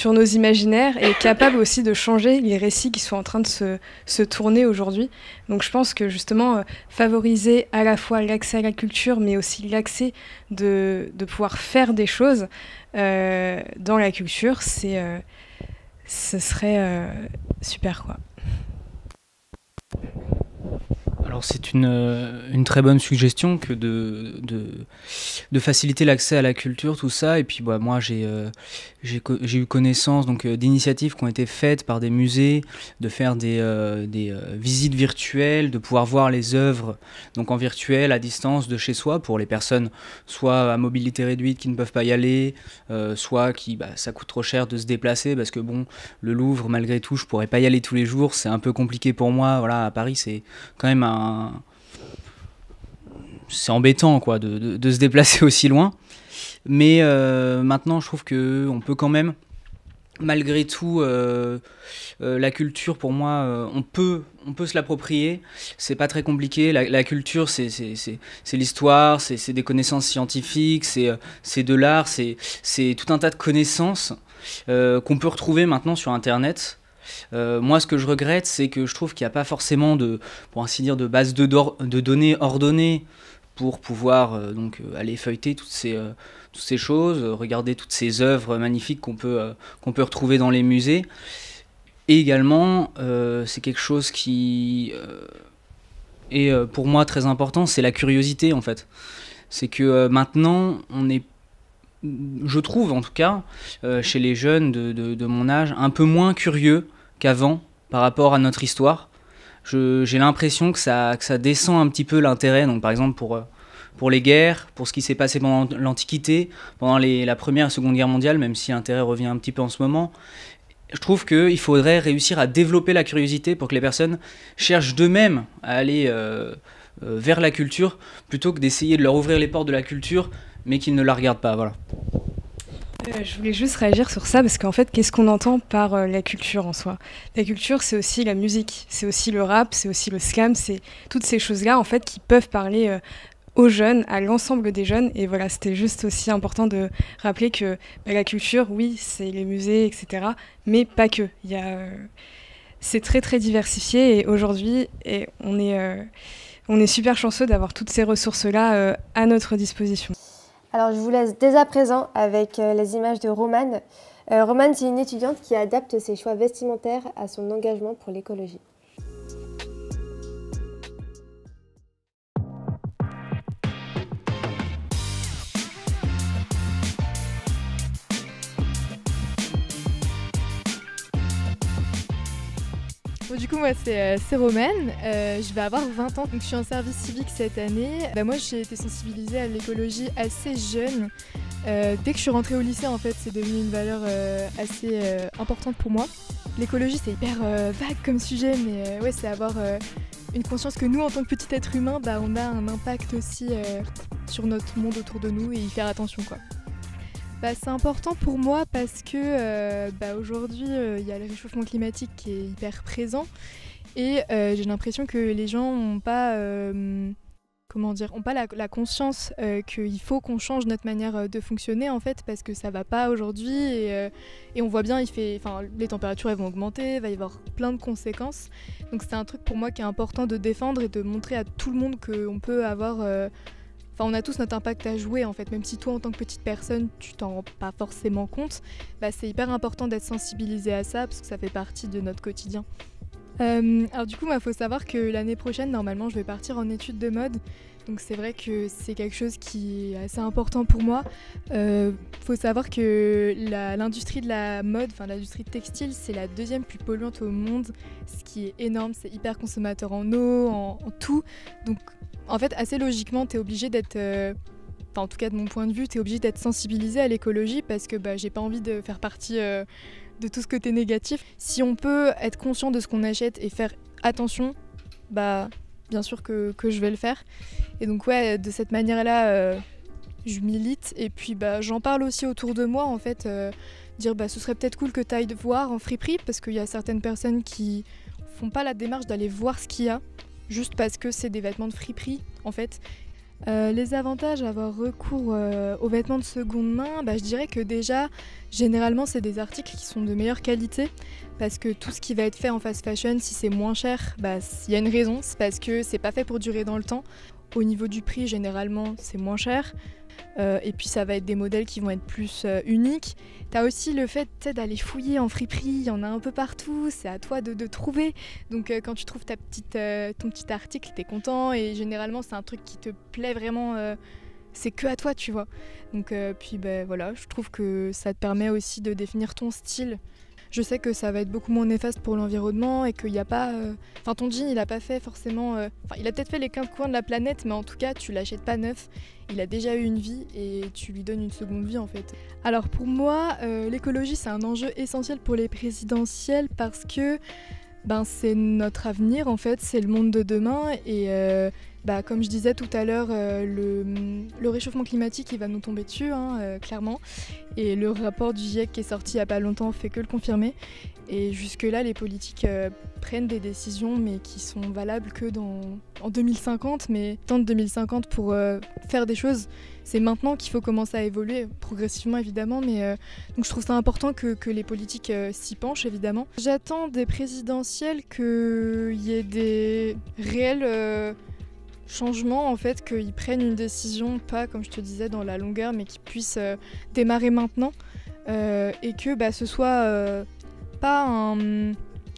nos imaginaires et est capable aussi de changer les récits qui sont en train de se tourner aujourd'hui. Donc je pense que justement, favoriser à la fois l'accès à la culture, mais aussi l'accès de pouvoir faire des choses dans la culture, ce serait super, quoi. Alors Alors c'est une très bonne suggestion que de faciliter l'accès à la culture, tout ça. Et puis moi j'ai eu connaissance d'initiatives qui ont été faites par des musées, de faire des visites virtuelles, de pouvoir voir les œuvres donc en virtuel, à distance, de chez soi, pour les personnes soit à mobilité réduite qui ne peuvent pas y aller, soit qui ça coûte trop cher de se déplacer, parce que le Louvre, malgré tout, je pourrais pas y aller tous les jours, c'est un peu compliqué pour moi. Voilà, à Paris, c'est quand même c'est embêtant quoi de se déplacer aussi loin. Mais maintenant, je trouve que on peut quand même, malgré tout, la culture, pour moi, on peut se l'approprier. C'est pas très compliqué. La culture, c'est l'histoire, c'est des connaissances scientifiques, c'est de l'art, c'est tout un tas de connaissances qu'on peut retrouver maintenant sur Internet. Moi, ce que je regrette, c'est que je trouve qu'il n'y a pas forcément pour ainsi dire, de base de données ordonnées pour pouvoir aller feuilleter toutes ces choses, regarder toutes ces œuvres magnifiques qu'on peut retrouver dans les musées. Et également, c'est quelque chose qui est pour moi très important, c'est la curiosité en fait. C'est que maintenant, je trouve en tout cas, chez les jeunes de mon âge, un peu moins curieux qu'avant par rapport à notre histoire. J'ai l'impression que ça descend un petit peu l'intérêt, donc par exemple pour les guerres, pour ce qui s'est passé pendant l'Antiquité, pendant la Première et Seconde Guerre mondiale, même si l'intérêt revient un petit peu en ce moment. Je trouve qu'il faudrait réussir à développer la curiosité pour que les personnes cherchent d'eux-mêmes à aller vers la culture, plutôt que d'essayer de leur ouvrir les portes de la culture, mais qu'ils ne la regardent pas. Voilà. Je voulais juste réagir sur ça, parce qu'en fait, qu'est-ce qu'on entend par la culture en soi ? La culture, c'est aussi la musique, c'est aussi le rap, c'est aussi le slam, c'est toutes ces choses-là en fait qui peuvent parler aux jeunes, à l'ensemble des jeunes. Et voilà, c'était juste aussi important de rappeler que la culture, oui, c'est les musées, etc., mais pas que. C'est très très diversifié, et aujourd'hui, on est super chanceux d'avoir toutes ces ressources-là à notre disposition. Alors je vous laisse dès à présent avec les images de Romane. Romane, c'est une étudiante qui adapte ses choix vestimentaires à son engagement pour l'écologie. Bon, du coup, moi, c'est Romane. Je vais avoir 20 ans, donc je suis en service civique cette année. Moi, j'ai été sensibilisée à l'écologie assez jeune. Dès que je suis rentrée au lycée, en fait, c'est devenu une valeur assez importante pour moi. L'écologie, c'est hyper vague comme sujet, mais ouais, c'est avoir une conscience que nous, en tant que petit être humain, on a un impact aussi sur notre monde autour de nous, et y faire attention, quoi. C'est important pour moi parce que aujourd'hui, il y a le réchauffement climatique qui est hyper présent, et j'ai l'impression que les gens n'ont pas, la conscience qu'il faut qu'on change notre manière de fonctionner, en fait, parce que ça va pas aujourd'hui, et on voit bien, les températures elles vont augmenter, il va y avoir plein de conséquences. Donc c'est un truc pour moi qui est important de défendre et de montrer à tout le monde qu'on peut avoir... on a tous notre impact à jouer, en fait, même si toi, en tant que petite personne, tu t'en rends pas forcément compte, c'est hyper important d'être sensibilisé à ça, parce que ça fait partie de notre quotidien. Alors du coup, faut savoir que l'année prochaine, normalement, je vais partir en études de mode, donc c'est vrai que c'est quelque chose qui est assez important pour moi. Faut savoir que l'industrie de la mode, l'industrie textile, c'est la deuxième plus polluante au monde, ce qui est énorme, c'est hyper consommateur en eau, en tout, donc... En fait, assez logiquement, t'es obligé d'être, en tout cas de mon point de vue, t'es obligé d'être sensibilisé à l'écologie, parce que j'ai pas envie de faire partie de tout ce côté négatif. Si on peut être conscient de ce qu'on achète et faire attention, bien sûr que je vais le faire. Et donc ouais, de cette manière-là, je milite, et puis j'en parle aussi autour de moi, en fait, dire ce serait peut-être cool que t'ailles voir en friperie, parce qu'il y a certaines personnes qui font pas la démarche d'aller voir ce qu'il y a, juste parce que c'est des vêtements de friperie, en fait. Les avantages à avoir recours aux vêtements de seconde main, je dirais que déjà, généralement, c'est des articles qui sont de meilleure qualité, parce que tout ce qui va être fait en fast fashion, si c'est moins cher, il y a une raison, c'est parce que c'est pas fait pour durer dans le temps. Au niveau du prix, généralement, c'est moins cher. Et puis ça va être des modèles qui vont être plus uniques. Tu as aussi le fait d'aller fouiller en friperie, il y en a un peu partout, c'est à toi de trouver. Donc quand tu trouves ton petit article, tu es content et généralement c'est un truc qui te plaît vraiment, c'est que à toi, tu vois. Donc puis voilà, je trouve que ça te permet aussi de définir ton style. Je sais que ça va être beaucoup moins néfaste pour l'environnement et qu'il n'y a pas... Enfin, ton jean, il n'a pas fait forcément... il a peut-être fait les 15 coins de la planète, mais en tout cas, tu l'achètes pas neuf. Il a déjà eu une vie et tu lui donnes une seconde vie, en fait. Alors pour moi, l'écologie, c'est un enjeu essentiel pour les présidentielles parce que c'est notre avenir, en fait. C'est le monde de demain et... comme je disais tout à l'heure, le réchauffement climatique il va nous tomber dessus, clairement. Et le rapport du GIEC qui est sorti il n'y a pas longtemps fait que le confirmer. Et jusque-là, les politiques prennent des décisions, mais qui sont valables que en 2050. Mais tant de 2050 pour faire des choses, c'est maintenant qu'il faut commencer à évoluer, progressivement évidemment. Mais donc je trouve ça important que les politiques s'y penchent, évidemment. J'attends des présidentielles qu'il y ait des réels... changement en fait, qu'ils prennent une décision, pas comme je te disais dans la longueur, mais qu'ils puissent démarrer maintenant et que ce soit pas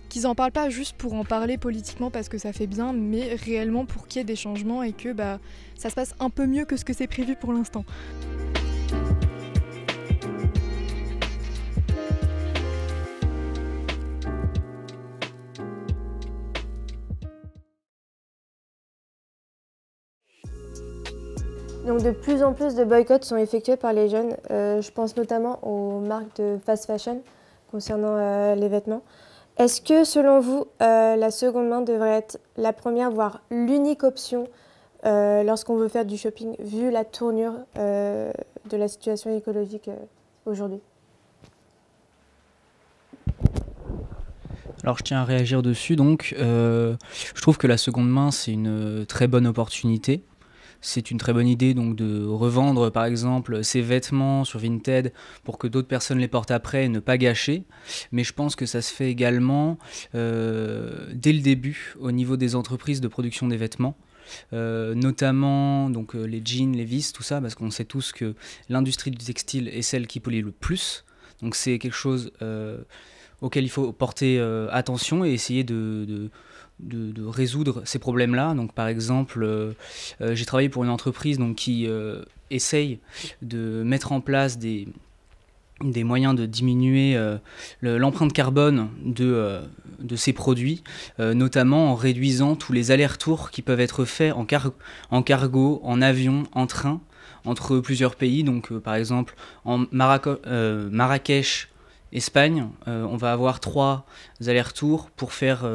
qu'ils en parlent pas juste pour en parler politiquement parce que ça fait bien, mais réellement pour qu'il y ait des changements et que ça se passe un peu mieux que ce que c'est prévu pour l'instant. Donc de plus en plus de boycotts sont effectués par les jeunes. Je pense notamment aux marques de fast fashion concernant les vêtements. Est-ce que selon vous, la seconde main devrait être la première, voire l'unique option lorsqu'on veut faire du shopping, vu la tournure de la situation écologique aujourd'hui ? Alors je tiens à réagir dessus, donc je trouve que la seconde main c'est une très bonne opportunité. C'est une très bonne idée donc de revendre par exemple ses vêtements sur Vinted pour que d'autres personnes les portent après et ne pas gâcher. Mais je pense que ça se fait également dès le début au niveau des entreprises de production des vêtements. Notamment donc, les jeans, les vis, tout ça, parce qu'on sait tous que l'industrie du textile est celle qui pollue le plus. Donc c'est quelque chose auquel il faut porter attention et essayer de résoudre ces problèmes-là. Donc, par exemple, j'ai travaillé pour une entreprise donc, qui essaye de mettre en place des moyens de diminuer l'empreinte carbone de ces produits, notamment en réduisant tous les allers-retours qui peuvent être faits en cargo, en avion, en train, entre plusieurs pays. Donc, par exemple, en Marrakech, Espagne, on va avoir 3 allers-retours pour faire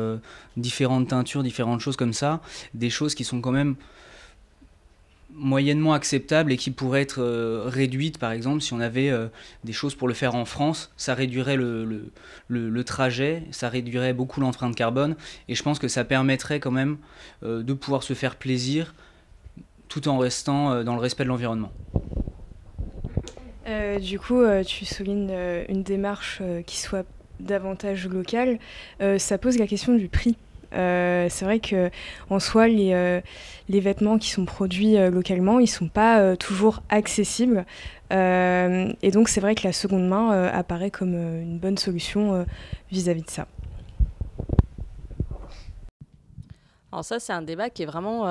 différentes teintures, différentes choses comme ça, des choses qui sont quand même moyennement acceptables et qui pourraient être réduites. Par exemple, si on avait des choses pour le faire en France, ça réduirait le trajet, ça réduirait beaucoup l'empreinte carbone et je pense que ça permettrait quand même de pouvoir se faire plaisir tout en restant dans le respect de l'environnement. Du coup, tu soulignes une démarche qui soit davantage locale. Ça pose la question du prix. C'est vrai qu'en soi, les vêtements qui sont produits localement, ils ne sont pas toujours accessibles. Et donc, c'est vrai que la seconde main apparaît comme une bonne solution vis-à-vis de ça. Alors ça, c'est un débat qui est vraiment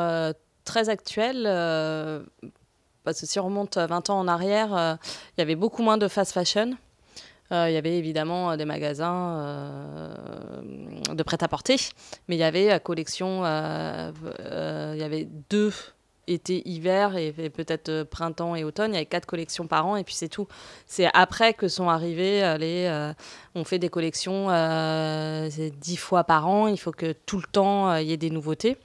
très actuel. Parce que si on remonte 20 ans en arrière, il y avait beaucoup moins de fast fashion. Il y avait évidemment des magasins de prêt-à-porter, mais il y avait la collection, il y avait 2 été-hiver et peut-être printemps et automne. Il y avait 4 collections par an et puis c'est tout. C'est après que sont arrivés on fait des collections 10 fois par an. Il faut que tout le temps il y ait des nouveautés.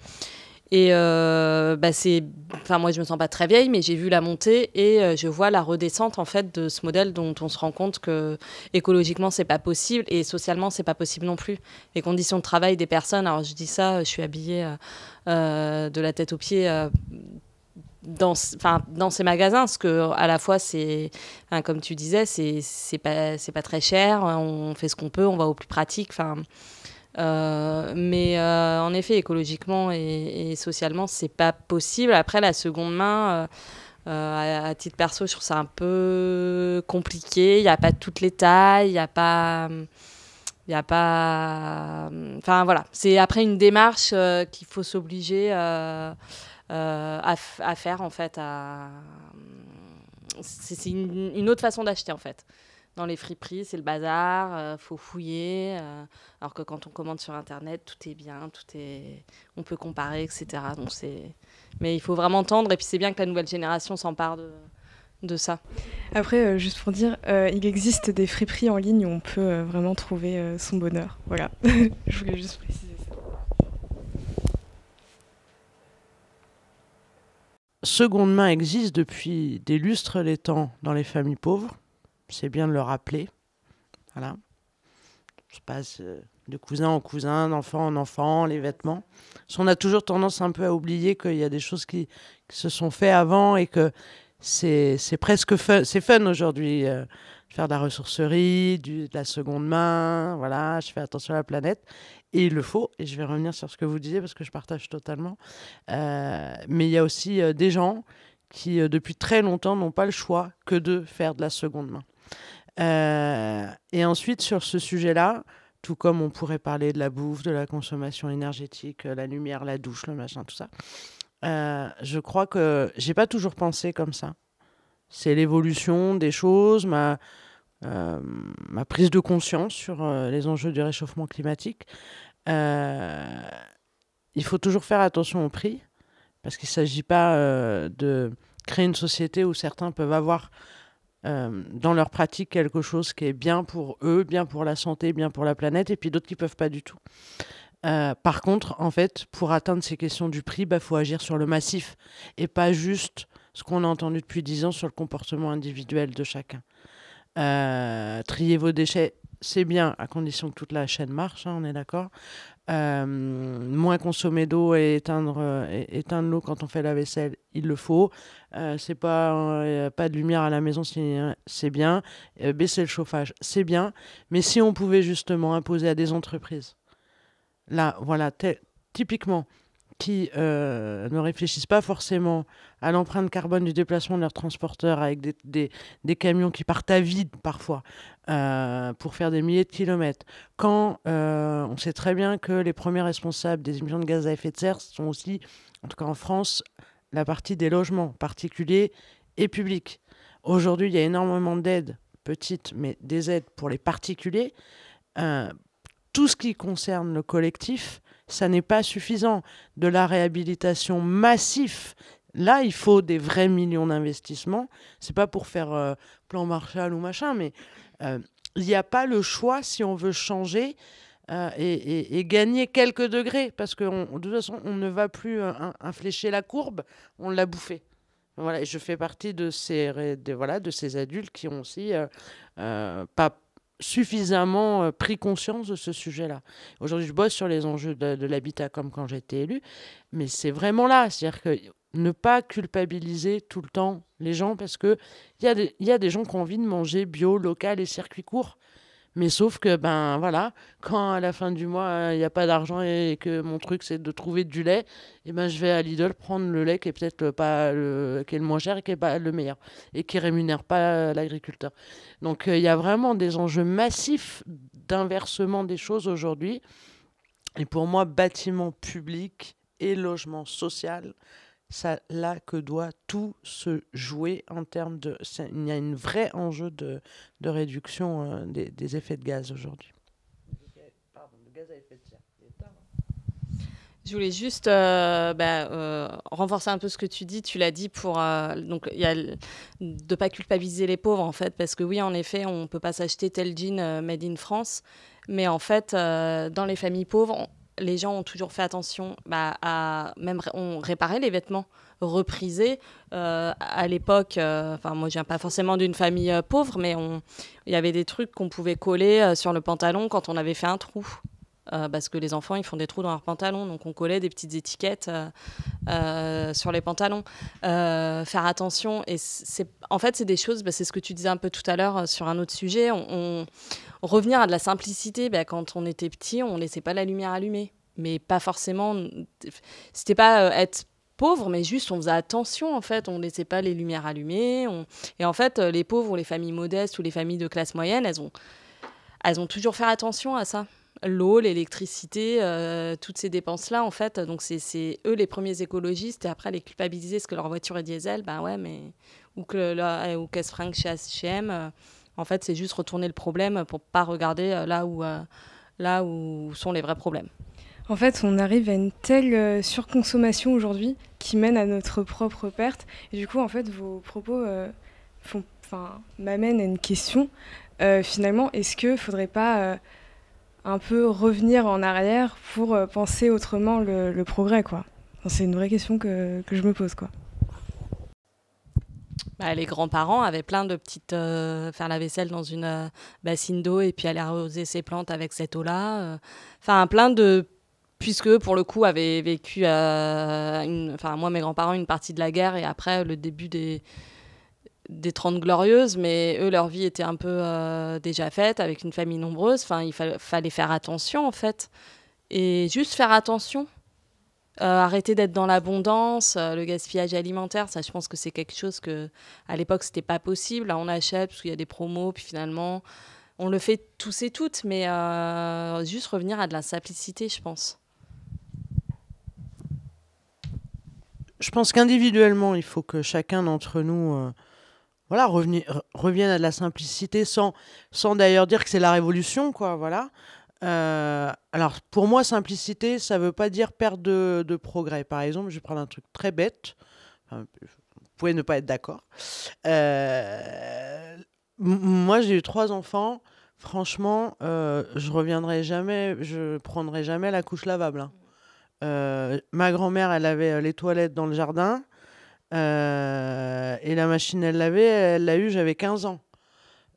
Et moi, je me sens pas très vieille, mais j'ai vu la montée et je vois la redescente en fait de ce modèle dont on se rend compte que écologiquement c'est pas possible et socialement c'est pas possible non plus. Les conditions de travail des personnes. Alors je dis ça, je suis habillée de la tête aux pieds. Dans ces magasins, parce que à la fois c'est, comme tu disais, c'est pas très cher. On fait ce qu'on peut, on va au plus pratique. Mais en effet, écologiquement et socialement, c'est pas possible. Après, la seconde main, À titre perso, je trouve ça un peu compliqué. Il n'y a pas toutes les tailles, il n'y a pas... Enfin voilà, c'est après une démarche qu'il faut s'obliger à faire en fait. C'est une autre façon d'acheter en fait. Dans les friperies, c'est le bazar, faut fouiller. Alors que quand on commande sur Internet, tout est bien, on peut comparer, etc. Donc mais il faut vraiment tendre, et puis c'est bien que la nouvelle génération s'empare de ça. Après, juste pour dire, il existe des friperies en ligne où on peut vraiment trouver son bonheur. Voilà, je voulais juste préciser ça. Seconde main existe depuis des lustres les temps dans les familles pauvres. C'est bien de le rappeler. Voilà. Je passe de cousin en cousin, d'enfant en enfant, les vêtements. Parce qu'on a toujours tendance un peu à oublier qu'il y a des choses qui se sont faites avant et que c'est presque fun. C'est fun aujourd'hui. Faire de la ressourcerie, de la seconde main. Voilà, je fais attention à la planète. Et il le faut. Et je vais revenir sur ce que vous disiez parce que je partage totalement. Mais il y a aussi des gens qui, depuis très longtemps, n'ont pas le choix que de faire de la seconde main. Et ensuite, sur ce sujet-là, tout comme on pourrait parler de la bouffe, de la consommation énergétique, la lumière, la douche, le machin, tout ça, je crois que j'ai pas toujours pensé comme ça. C'est l'évolution des choses, ma prise de conscience sur les enjeux du réchauffement climatique. Il faut toujours faire attention au prix, parce qu'il ne s'agit pas de créer une société où certains peuvent avoir dans leur pratique quelque chose qui est bien pour eux, bien pour la santé, bien pour la planète, et puis d'autres qui ne peuvent pas du tout. Par contre, en fait, pour atteindre ces questions du prix, faut agir sur le massif, et pas juste ce qu'on a entendu depuis 10 ans sur le comportement individuel de chacun. Trier vos déchets, c'est bien, à condition que toute la chaîne marche, on est d'accord. Moins consommer d'eau et éteindre l'eau quand on fait la vaisselle, il le faut. C'est pas de lumière à la maison, c'est bien. Baisser le chauffage, c'est bien. Mais si on pouvait justement imposer à des entreprises, là, voilà, typiquement, qui ne réfléchissent pas forcément à l'empreinte carbone du déplacement de leurs transporteurs avec des camions qui partent à vide parfois pour faire des milliers de kilomètres. Quand on sait très bien que les premiers responsables des émissions de gaz à effet de serre sont aussi, en tout cas en France, la partie des logements particuliers et publics. Aujourd'hui, il y a énormément d'aides, petites, mais des aides pour les particuliers. Tout ce qui concerne le collectif, ça n'est pas suffisant. De la réhabilitation massive, là, il faut des vrais millions d'investissements. C'est pas pour faire plan Marshall ou machin, mais il n'y a pas le choix si on veut changer et gagner quelques degrés. Parce que de toute façon, on ne va plus infléchir la courbe, on l'a bouffé. Voilà, et je fais partie de ces adultes qui ont aussi pas suffisamment pris conscience de ce sujet-là. Aujourd'hui, je bosse sur les enjeux de l'habitat comme quand j'étais élue, mais c'est vraiment là. C'est-à-dire que ne pas culpabiliser tout le temps les gens, parce qu'il y a des gens qui ont envie de manger bio, local et circuit court. Mais sauf que, quand à la fin du mois, il n'y a pas d'argent et que mon truc, c'est de trouver du lait, et je vais à Lidl prendre le lait qui est peut-être pas qui est le moins cher et qui n'est pas le meilleur, et qui ne rémunère pas l'agriculteur. Donc, il y a vraiment des enjeux massifs d'inversement des choses aujourd'hui. Et pour moi, bâtiment public et logement social, c'est là que doit tout se jouer en termes de... Il y a un vrai enjeu de réduction des effets de gaz aujourd'hui. Pardon, de gaz à effet de serre. Je voulais juste renforcer un peu ce que tu dis. Tu l'as dit pour donc il y a de pas culpabiliser les pauvres en fait, parce que oui, en effet, on peut pas s'acheter tel jean made in France, mais en fait, dans les familles pauvres, les gens ont toujours fait attention à même réparer les vêtements, repriser. À l'époque, moi je viens pas forcément d'une famille pauvre, mais il y avait des trucs qu'on pouvait coller sur le pantalon quand on avait fait un trou. Parce que les enfants, ils font des trous dans leurs pantalons, donc on collait des petites étiquettes sur les pantalons. Faire attention, et en fait, c'est des choses, c'est ce que tu disais un peu tout à l'heure sur un autre sujet, revenir à de la simplicité. Quand on était petit, on ne laissait pas la lumière allumée, mais pas forcément, c'était pas être pauvres, mais juste on faisait attention en fait, on ne laissait pas les lumières allumées. Et en fait, les pauvres ou les familles modestes ou les familles de classe moyenne, elles ont toujours fait attention à ça. L'eau, l'électricité, toutes ces dépenses-là en fait. Donc c'est eux les premiers écologistes et après les culpabiliser parce que leur voiture est diesel, ben ouais, mais ou qu'elles se fringuent chez H&M. En fait, c'est juste retourner le problème pour pas regarder là où sont les vrais problèmes. En fait, on arrive à une telle surconsommation aujourd'hui qui mène à notre propre perte. Et du coup, en fait, vos propos m'amènent à une question. Finalement, est-ce qu'il ne faudrait pas un peu revenir en arrière pour penser autrement le progrès, quoi? Enfin, c'est une vraie question que je me pose, quoi. Les grands-parents avaient plein de petites... faire la vaisselle dans une bassine d'eau et puis aller arroser ses plantes avec cette eau-là. Enfin, plein de... Puisque, pour le coup, avaient vécu, moi, mes grands-parents, une partie de la guerre et après le début des 30 Glorieuses, mais eux, leur vie était un peu déjà faite avec une famille nombreuse. Enfin, il fallait faire attention, en fait. Et juste faire attention. Arrêter d'être dans l'abondance, le gaspillage alimentaire, ça, je pense que c'est quelque chose que, à l'époque, c'était pas possible. Là, on achète parce qu'il y a des promos, puis finalement, on le fait tous et toutes, mais juste revenir à de la simplicité, je pense. Je pense qu'individuellement, il faut que chacun d'entre nous revienne à de la simplicité sans d'ailleurs dire que c'est la révolution, quoi, voilà. Alors, pour moi, simplicité, ça ne veut pas dire perte de progrès. Par exemple, je vais prendre un truc très bête. Enfin, vous pouvez ne pas être d'accord. Moi, j'ai eu 3 enfants. Franchement, je prendrai jamais la couche lavable, hein. Ma grand-mère, elle avait les toilettes dans le jardin. Et la machine à laver, elle l'a eue, j'avais 15 ans.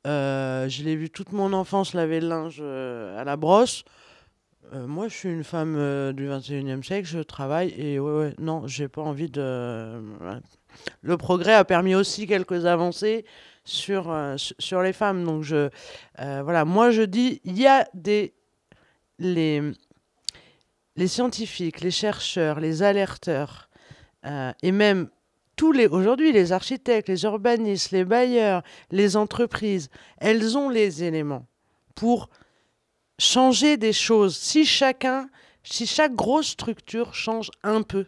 Je l'ai vu toute mon enfance laver le linge à la brosse. Moi, je suis une femme du 21e siècle, je travaille et non, j'ai pas envie de... Le progrès a permis aussi quelques avancées sur les femmes. Donc, voilà, moi, je dis, il y a les scientifiques, les chercheurs, les alerteurs et même aujourd'hui, les architectes, les urbanistes, les bailleurs, les entreprises, elles ont les éléments pour changer des choses. Si chaque grosse structure change un peu,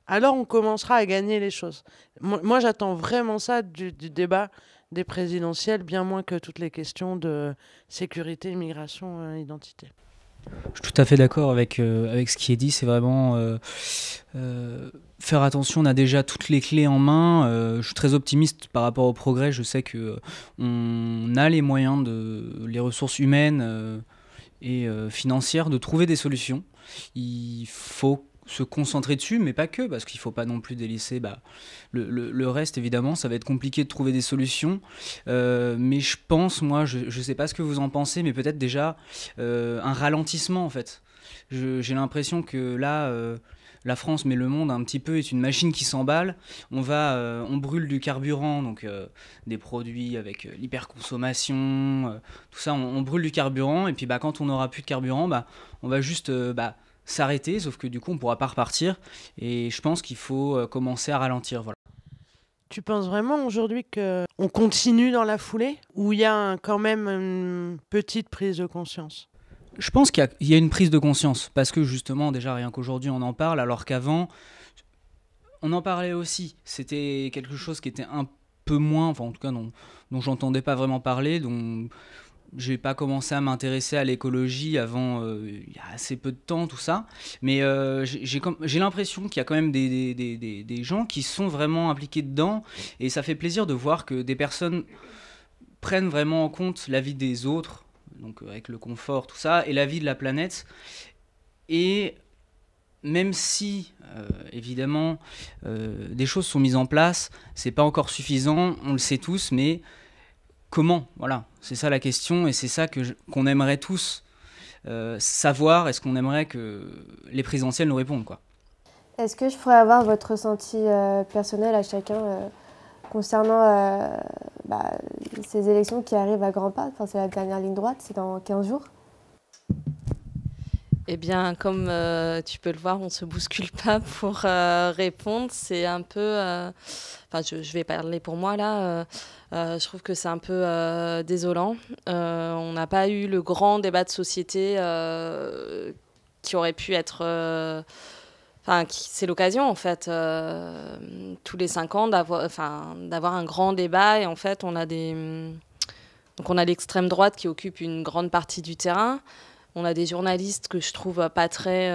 alors on commencera à gagner les choses. Moi j'attends vraiment ça du débat des présidentielles, bien moins que toutes les questions de sécurité, immigration, identité. Je suis tout à fait d'accord avec ce qui est dit. C'est vraiment faire attention. On a déjà toutes les clés en main. Je suis très optimiste par rapport au progrès. Je sais qu'on a les moyens, les ressources humaines et financières de trouver des solutions. Il faut se concentrer dessus, mais pas que, parce qu'il ne faut pas non plus délaisser le reste, évidemment. Ça va être compliqué de trouver des solutions, mais je pense, moi, je ne sais pas ce que vous en pensez, mais peut-être déjà un ralentissement, en fait. J'ai l'impression que là, la France, mais le monde un petit peu, est une machine qui s'emballe. On brûle du carburant, donc des produits avec l'hyperconsommation, tout ça, on brûle du carburant, et puis quand on n'aura plus de carburant, on va juste... s'arrêter, sauf que du coup on ne pourra pas repartir et je pense qu'il faut commencer à ralentir. Voilà. Tu penses vraiment aujourd'hui qu'on continue dans la foulée ou il y a quand même une petite prise de conscience? Je pense qu'il y a une prise de conscience parce que justement déjà rien qu'aujourd'hui on en parle alors qu'avant on en parlait aussi. C'était quelque chose qui était un peu moins, enfin en tout cas dont j'entendais pas vraiment parler, dont j'ai pas commencé à m'intéresser à l'écologie avant il y a assez peu de temps, tout ça. Mais j'ai l'impression qu'il y a quand même des gens qui sont vraiment impliqués dedans. Et ça fait plaisir de voir que des personnes prennent vraiment en compte la vie des autres, donc avec le confort, tout ça, et la vie de la planète. Et même si, évidemment, des choses sont mises en place, c'est pas encore suffisant, on le sait tous, mais... Comment? Voilà, c'est ça la question et c'est ça qu'on aimerait tous savoir. Est-ce qu'on aimerait que les présidentielles nous répondent, quoi. Est-ce que je pourrais avoir votre ressenti personnel à chacun concernant ces élections qui arrivent à grands pas? Enfin, c'est la dernière ligne droite, c'est dans 15 jours. Eh bien, comme tu peux le voir, on ne se bouscule pas pour répondre. C'est un peu... Enfin, je vais parler pour moi, là. Je trouve que c'est un peu désolant. On n'a pas eu le grand débat de société qui aurait pu être... Enfin, c'est l'occasion, en fait, tous les 5 ans, d'avoir un grand débat. Et en fait, on a donc on a l'extrême droite qui occupe une grande partie du terrain. On a des journalistes que je trouve pas très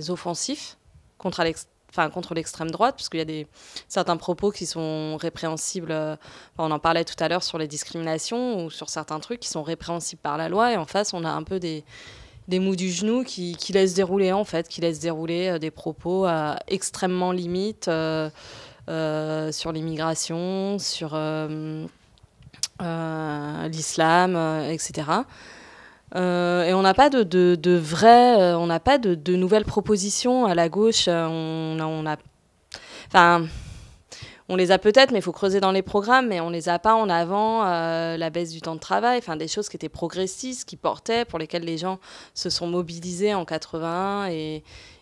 offensifs contre l'extrême droite, parce qu'il y a certains propos qui sont répréhensibles. On en parlait tout à l'heure sur les discriminations ou sur certains trucs qui sont répréhensibles par la loi. Et en face, on a un peu des mous du genou qui laissent dérouler, en fait, des propos extrêmement limites sur l'immigration, sur l'islam, etc. Et on n'a pas on n'a pas de nouvelles propositions à la gauche. On les a peut-être, mais il faut creuser dans les programmes, mais on les a pas en avant. La baisse du temps de travail, des choses qui étaient progressistes, qui portaient, pour lesquelles les gens se sont mobilisés en 81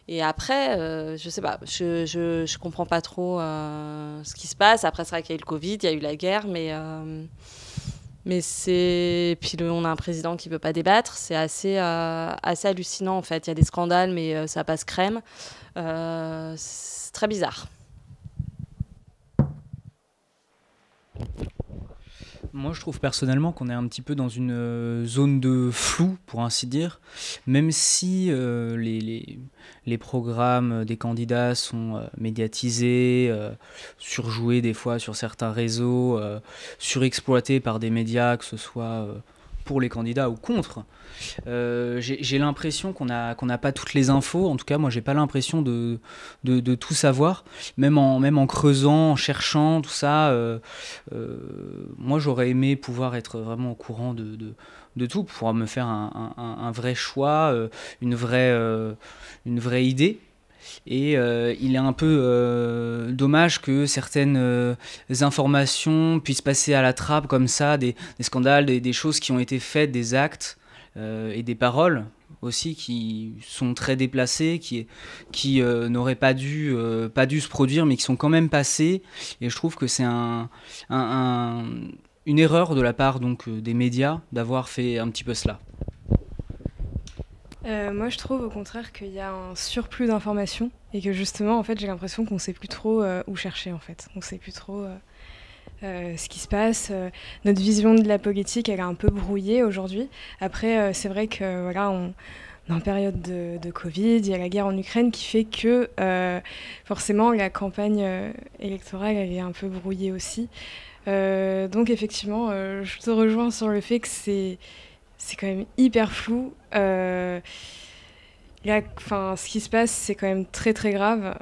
et après, je sais pas, je comprends pas trop ce qui se passe. Après, c'est vrai qu'il y a eu le Covid, il y a eu la guerre, mais puis on a un président qui veut pas débattre. C'est assez hallucinant, en fait. Il y a des scandales, mais ça passe crème. C'est très bizarre. Moi, je trouve personnellement qu'on est un petit peu dans une zone de flou, pour ainsi dire, même si les programmes des candidats sont médiatisés, surjoués des fois sur certains réseaux, surexploités par des médias, que ce soit pour les candidats ou contre. J'ai l'impression qu'on n'a pas toutes les infos. En tout cas, moi, j'ai pas l'impression de tout savoir. Même en creusant, en cherchant, tout ça, moi, j'aurais aimé pouvoir être vraiment au courant de tout, pour pouvoir me faire un vrai choix, une vraie idée. Et il est un peu dommage que certaines informations puissent passer à la trappe comme ça, des scandales, des choses qui ont été faites, des actes et des paroles aussi qui sont très déplacées, qui n'auraient pas dû se produire, mais qui sont quand même passées. Et je trouve que c'est une erreur de la part donc, des médias d'avoir fait un petit peu cela. Moi, je trouve au contraire qu'il y a un surplus d'informations et que justement, en fait, j'ai l'impression qu'on ne sait plus trop où chercher. En fait, on ne sait plus trop ce qui se passe. Notre vision de la politique, elle est un peu brouillée aujourd'hui. Après, c'est vrai que voilà, on est en période de Covid, il y a la guerre en Ukraine qui fait que forcément la campagne électorale, elle est un peu brouillée aussi. Donc effectivement, je te rejoins sur le fait que c'est quand même hyper flou. Là, ce qui se passe, c'est quand même très très grave,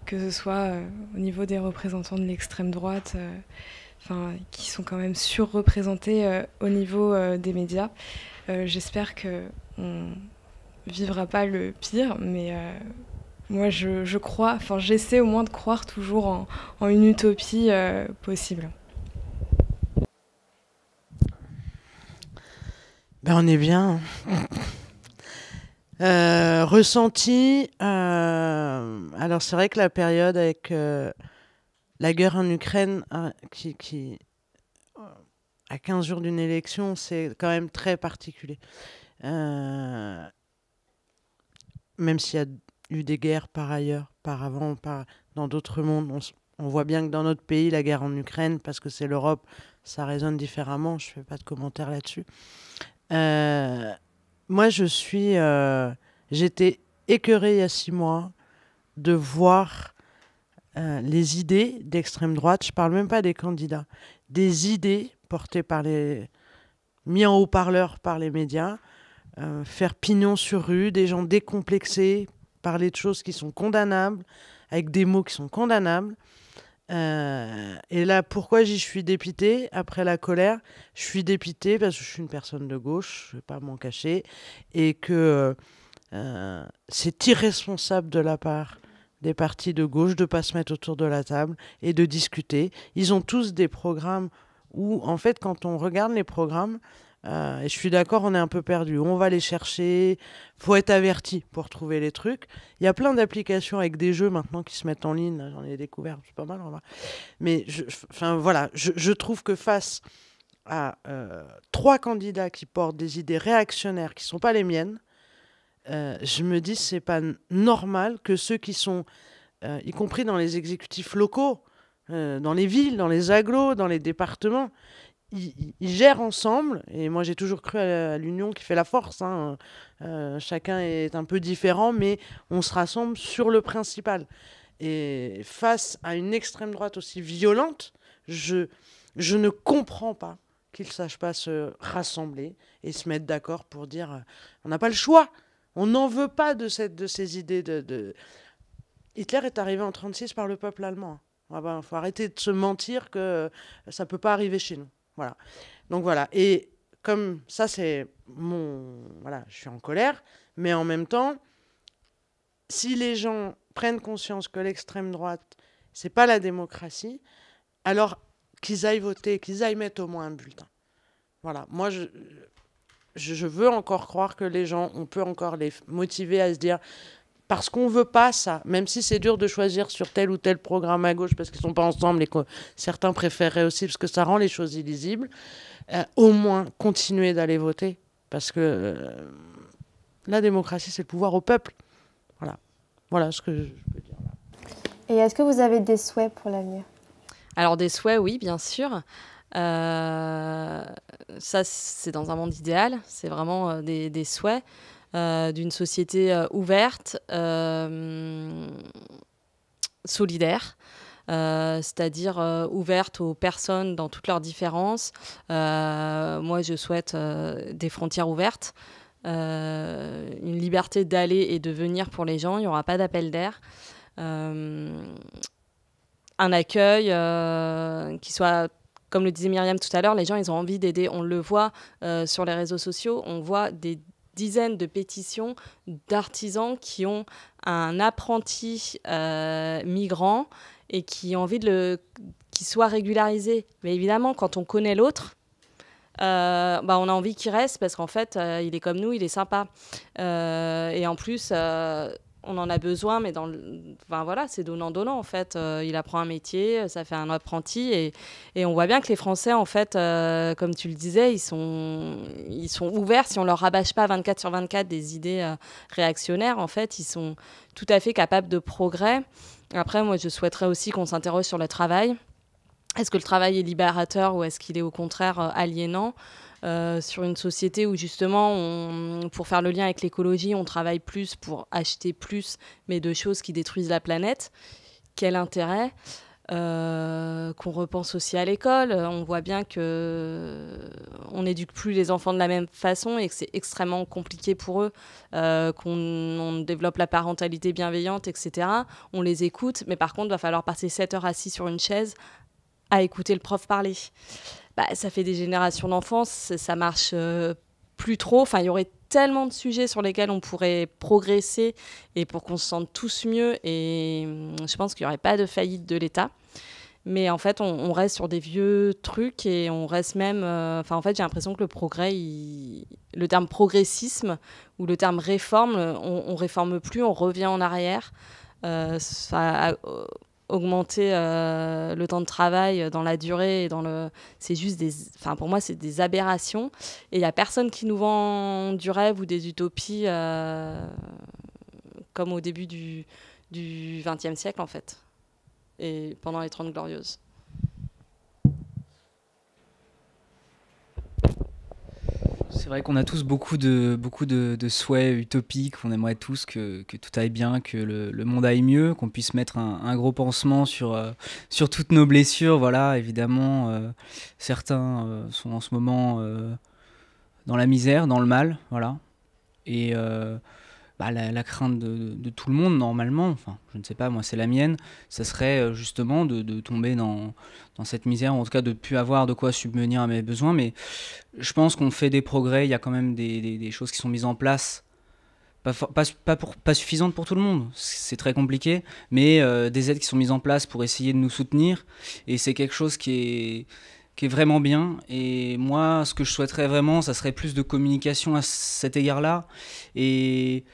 que ce soit au niveau des représentants de l'extrême droite, qui sont quand même surreprésentés au niveau des médias. J'espère qu'on ne vivra pas le pire, mais moi je crois, j'essaie au moins de croire toujours en une utopie possible. Ben on est bien. Ressenti. Alors c'est vrai que la période avec la guerre en Ukraine, qui à 15 jours d'une élection, c'est quand même très particulier. Même s'il y a eu des guerres par ailleurs, dans d'autres mondes, on voit bien que dans notre pays, la guerre en Ukraine, parce que c'est l'Europe, ça résonne différemment. Je ne fais pas de commentaires là-dessus. Moi, j'étais écœurée il y a 6 mois de voir les idées d'extrême droite. Je ne parle même pas des candidats. Des idées portées mis en haut-parleur par les médias, faire pignon sur rue, des gens décomplexés, parler de choses qui sont condamnables, avec des mots qui sont condamnables. Et là, pourquoi j'y suis dépitée après la colère? Je suis dépitée parce que je suis une personne de gauche, je ne vais pas m'en cacher, et que c'est irresponsable de la part des partis de gauche de ne pas se mettre autour de la table et de discuter. Ils ont tous des programmes où, en fait, quand on regarde les programmes, Et je suis d'accord, on est un peu perdu. On va les chercher, faut être averti pour trouver les trucs. Il y a plein d'applications avec des jeux maintenant qui se mettent en ligne. J'en ai découvert, c'est pas mal. Mais voilà, je trouve que face à 3 candidats qui portent des idées réactionnaires qui ne sont pas les miennes, je me dis c'est pas normal que ceux qui sont, y compris dans les exécutifs locaux, dans les villes, dans les agglos, dans les départements, ils gèrent ensemble. Et moi j'ai toujours cru à l'union qui fait la force, hein. Chacun est un peu différent, mais on se rassemble sur le principal. Et face à une extrême droite aussi violente, je ne comprends pas qu'ils ne sachent pas se rassembler et se mettre d'accord pour dire on n'a pas le choix, on n'en veut pas de ces idées Hitler est arrivé en 1936 par le peuple allemand. Il faut arrêter de se mentir que ça ne peut pas arriver chez nous. Voilà. Donc voilà. Et comme ça, c'est mon... Voilà, je suis en colère, mais en même temps, si les gens prennent conscience que l'extrême droite, c'est pas la démocratie, alors qu'ils aillent voter, qu'ils aillent mettre au moins un bulletin. Voilà. Moi, je veux encore croire que les gens, on peut encore les motiver à se dire... Parce qu'on ne veut pas ça, même si c'est dur de choisir sur tel ou tel programme à gauche parce qu'ils ne sont pas ensemble et que certains préféreraient aussi parce que ça rend les choses illisibles, au moins continuer d'aller voter. Parce que la démocratie, c'est le pouvoir au peuple. Voilà. Voilà ce que je peux dire là. Et est-ce que vous avez des souhaits pour l'avenir ? Alors des souhaits, oui, bien sûr. Ça, c'est dans un monde idéal. C'est vraiment des souhaits. D'une société ouverte, solidaire, c'est-à-dire ouverte aux personnes dans toutes leurs différences. Moi, je souhaite des frontières ouvertes, une liberté d'aller et de venir pour les gens, il n'y aura pas d'appel d'air. Un accueil qui soit... Comme le disait Myriam tout à l'heure, les gens, ils ont envie d'aider. On le voit sur les réseaux sociaux, on voit des dizaines de pétitions d'artisans qui ont un apprenti migrant et qui ont envie qu'il soit régularisé. Mais évidemment, quand on connaît l'autre, on a envie qu'il reste parce qu'en fait, il est comme nous, il est sympa. Et en plus... on en a besoin, mais voilà, c'est donnant-donnant, en fait. Il apprend un métier, ça fait un apprenti, et on voit bien que les Français, en fait, comme tu le disais, ils sont ouverts. Si on leur rabâche pas 24/24 des idées réactionnaires, en fait, ils sont tout à fait capables de progrès. Après, moi, je souhaiterais aussi qu'on s'interroge sur le travail. Est-ce que le travail est libérateur ou est-ce qu'il est au contraire aliénant ? Sur une société où justement, pour faire le lien avec l'écologie, on travaille plus pour acheter plus, mais de choses qui détruisent la planète. Quel intérêt ? Qu'on repense aussi à l'école. On voit bien qu'on n'éduque plus les enfants de la même façon et que c'est extrêmement compliqué pour eux, qu'on développe la parentalité bienveillante, etc. On les écoute, mais par contre, il va falloir passer 7 heures assis sur une chaise à écouter le prof parler. Ça fait des générations d'enfants, ça marche plus trop. Enfin, il y aurait tellement de sujets sur lesquels on pourrait progresser et pour qu'on se sente tous mieux. Et je pense qu'il n'y aurait pas de faillite de l'État. Mais en fait, on reste sur des vieux trucs et on reste même... en fait, j'ai l'impression que le progrès, le terme progressisme ou le terme réforme, on réforme plus, on revient en arrière. Augmenter le temps de travail dans la durée et c'est juste pour moi c'est des aberrations et il y a personne qui nous vend du rêve ou des utopies comme au début du XXe siècle en fait et pendant les 30 glorieuses. C'est vrai qu'on a tous beaucoup de souhaits utopiques, on aimerait tous que tout aille bien, que le monde aille mieux, qu'on puisse mettre un gros pansement sur toutes nos blessures. Voilà, évidemment, certains sont en ce moment dans la misère, dans le mal, voilà. Et la crainte de tout le monde, normalement, enfin, je ne sais pas, moi c'est la mienne, ça serait justement de tomber dans cette misère, ou en tout cas de ne plus avoir de quoi subvenir à mes besoins, mais je pense qu'on fait des progrès, il y a quand même des choses qui sont mises en place, pas suffisantes pour tout le monde, c'est très compliqué, mais des aides qui sont mises en place pour essayer de nous soutenir, et c'est quelque chose qui qui est vraiment bien. Et moi, ce que je souhaiterais vraiment, ça serait plus de communication à cet égard-là. Et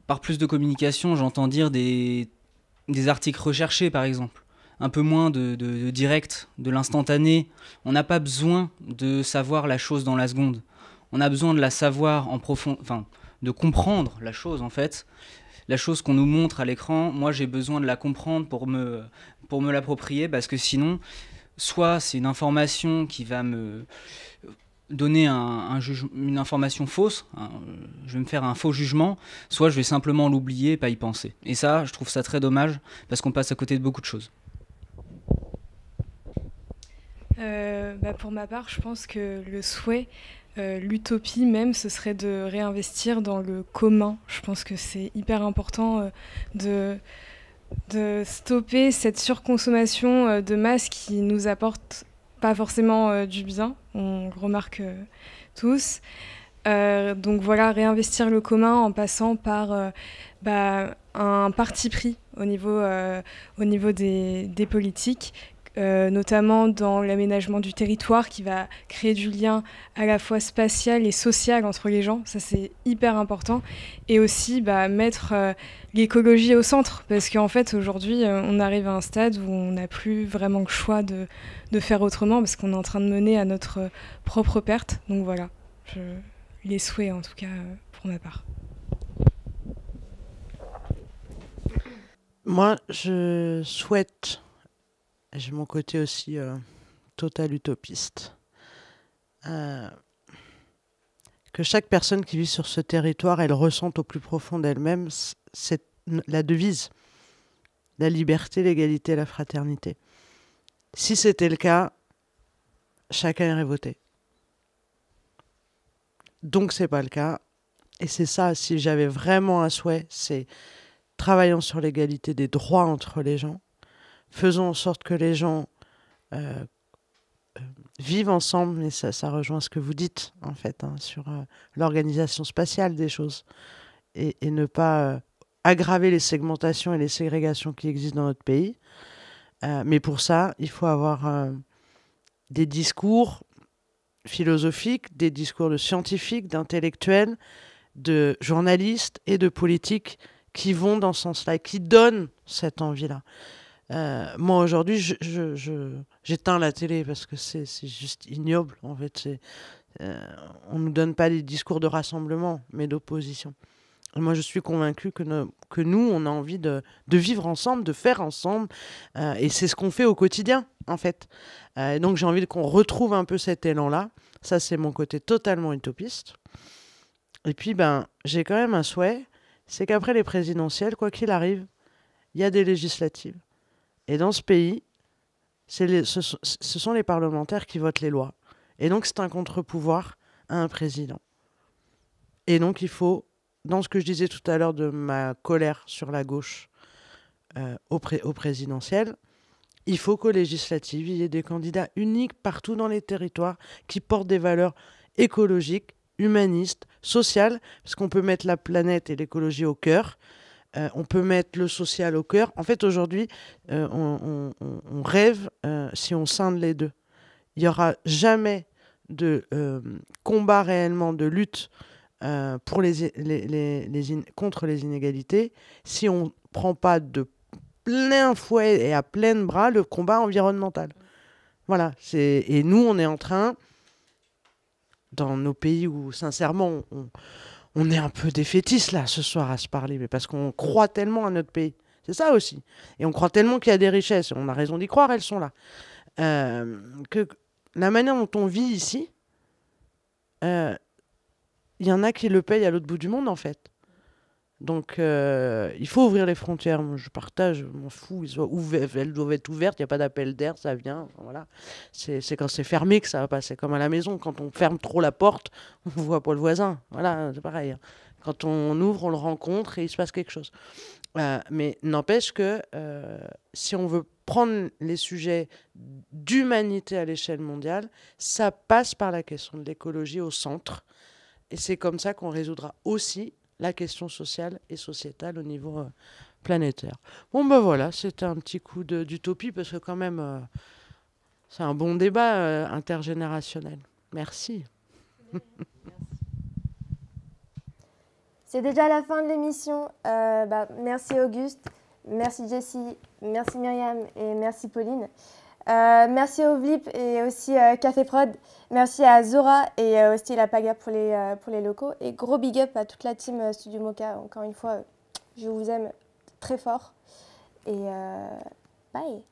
par plus de communication, j'entends dire des articles recherchés, par exemple. Un peu moins de direct, de l'instantané. On n'a pas besoin de savoir la chose dans la seconde. On a besoin de la savoir en profond, enfin, de comprendre la chose, en fait. La chose qu'on nous montre à l'écran, moi, j'ai besoin de la comprendre pour me l'approprier, parce que sinon, soit c'est une information qui va me donner une information fausse, je vais me faire un faux jugement, soit je vais simplement l'oublier et pas y penser. Et ça, je trouve ça très dommage, parce qu'on passe à côté de beaucoup de choses. Pour ma part, je pense que le souhait, l'utopie même, ce serait de réinvestir dans le commun. Je pense que c'est hyper important de stopper cette surconsommation de masse qui nous apporte pas forcément du bien, on le remarque tous. Donc voilà, réinvestir le commun en passant par un parti pris au niveau des politiques, notamment dans l'aménagement du territoire qui va créer du lien à la fois spatial et social entre les gens. Ça, c'est hyper important. Et aussi mettre l'écologie au centre, parce qu'en fait, aujourd'hui, on arrive à un stade où on n'a plus vraiment le choix de faire autrement, parce qu'on est en train de mener à notre propre perte. Donc voilà, les souhaits en tout cas pour ma part. Moi, je souhaite, j'ai mon côté aussi total utopiste, que chaque personne qui vit sur ce territoire, elle ressente au plus profond d'elle-même la devise, la liberté, l'égalité, la fraternité. Si c'était le cas, chacun irait voter. Donc c'est pas le cas. Et c'est ça, si j'avais vraiment un souhait, c'est travaillons sur l'égalité des droits entre les gens, faisons en sorte que les gens vivent ensemble, et ça rejoint ce que vous dites, en fait, sur l'organisation spatiale des choses, et ne pas aggraver les segmentations et les ségrégations qui existent dans notre pays. Mais pour ça, il faut avoir des discours philosophiques, des discours de scientifiques, d'intellectuels, de journalistes et de politiques qui vont dans ce sens-là, et qui donnent cette envie-là. Moi, aujourd'hui, j'éteins la télé parce que c'est juste ignoble, en fait. On ne nous donne pas des discours de rassemblement, mais d'opposition. Et moi, je suis convaincue que nous, on a envie de vivre ensemble, de faire ensemble, et c'est ce qu'on fait au quotidien, en fait. Et donc, j'ai envie qu'on retrouve un peu cet élan-là. Ça, c'est mon côté totalement utopiste. Et puis, j'ai quand même un souhait, c'est qu'après les présidentielles, quoi qu'il arrive, il y a des législatives. Et dans ce pays, ce sont les parlementaires qui votent les lois. Et donc, c'est un contre-pouvoir à un président. Et donc, il faut, dans ce que je disais tout à l'heure de ma colère sur la gauche au présidentiel, il faut qu'aux législatives, il y ait des candidats uniques partout dans les territoires qui portent des valeurs écologiques, humanistes, sociales, parce qu'on peut mettre la planète et l'écologie au cœur. On peut mettre le social au cœur. En fait, aujourd'hui, on rêve si on scinde les deux. Il n'y aura jamais de combat réellement, de lutte contre les inégalités si on ne prend pas de plein fouet et à plein bras le combat environnemental. Voilà. Et nous, on est en train, dans nos pays où, sincèrement, on est un peu défaitiste là ce soir à se parler, mais parce qu'on croit tellement à notre pays. C'est ça aussi. Et on croit tellement qu'il y a des richesses. On a raison d'y croire, elles sont là. Que la manière dont on vit ici, il y en a qui le payent à l'autre bout du monde, en fait. Donc, il faut ouvrir les frontières. Moi, je partage, je m'en fous. Elles doivent être ouvertes, il n'y a pas d'appel d'air, ça vient. Voilà. C'est quand c'est fermé que ça va passer. Comme à la maison, quand on ferme trop la porte, on ne voit pas le voisin. Voilà, c'est pareil. Quand on ouvre, on le rencontre et il se passe quelque chose. Mais n'empêche que si on veut prendre les sujets d'humanité à l'échelle mondiale, ça passe par la question de l'écologie au centre. Et c'est comme ça qu'on résoudra aussi la question sociale et sociétale au niveau planétaire. Bon, voilà, c'était un petit coup d'utopie, parce que quand même, c'est un bon débat intergénérationnel. Merci. C'est déjà la fin de l'émission. Merci Auguste, merci Jessie, merci Myriam et merci Pauline. Merci au VLIP et aussi Café Prod. Merci à Zora et aussi la Paga pour les locaux. Et gros big up à toute la team Studio Mocha. Encore une fois, je vous aime très fort. Et bye.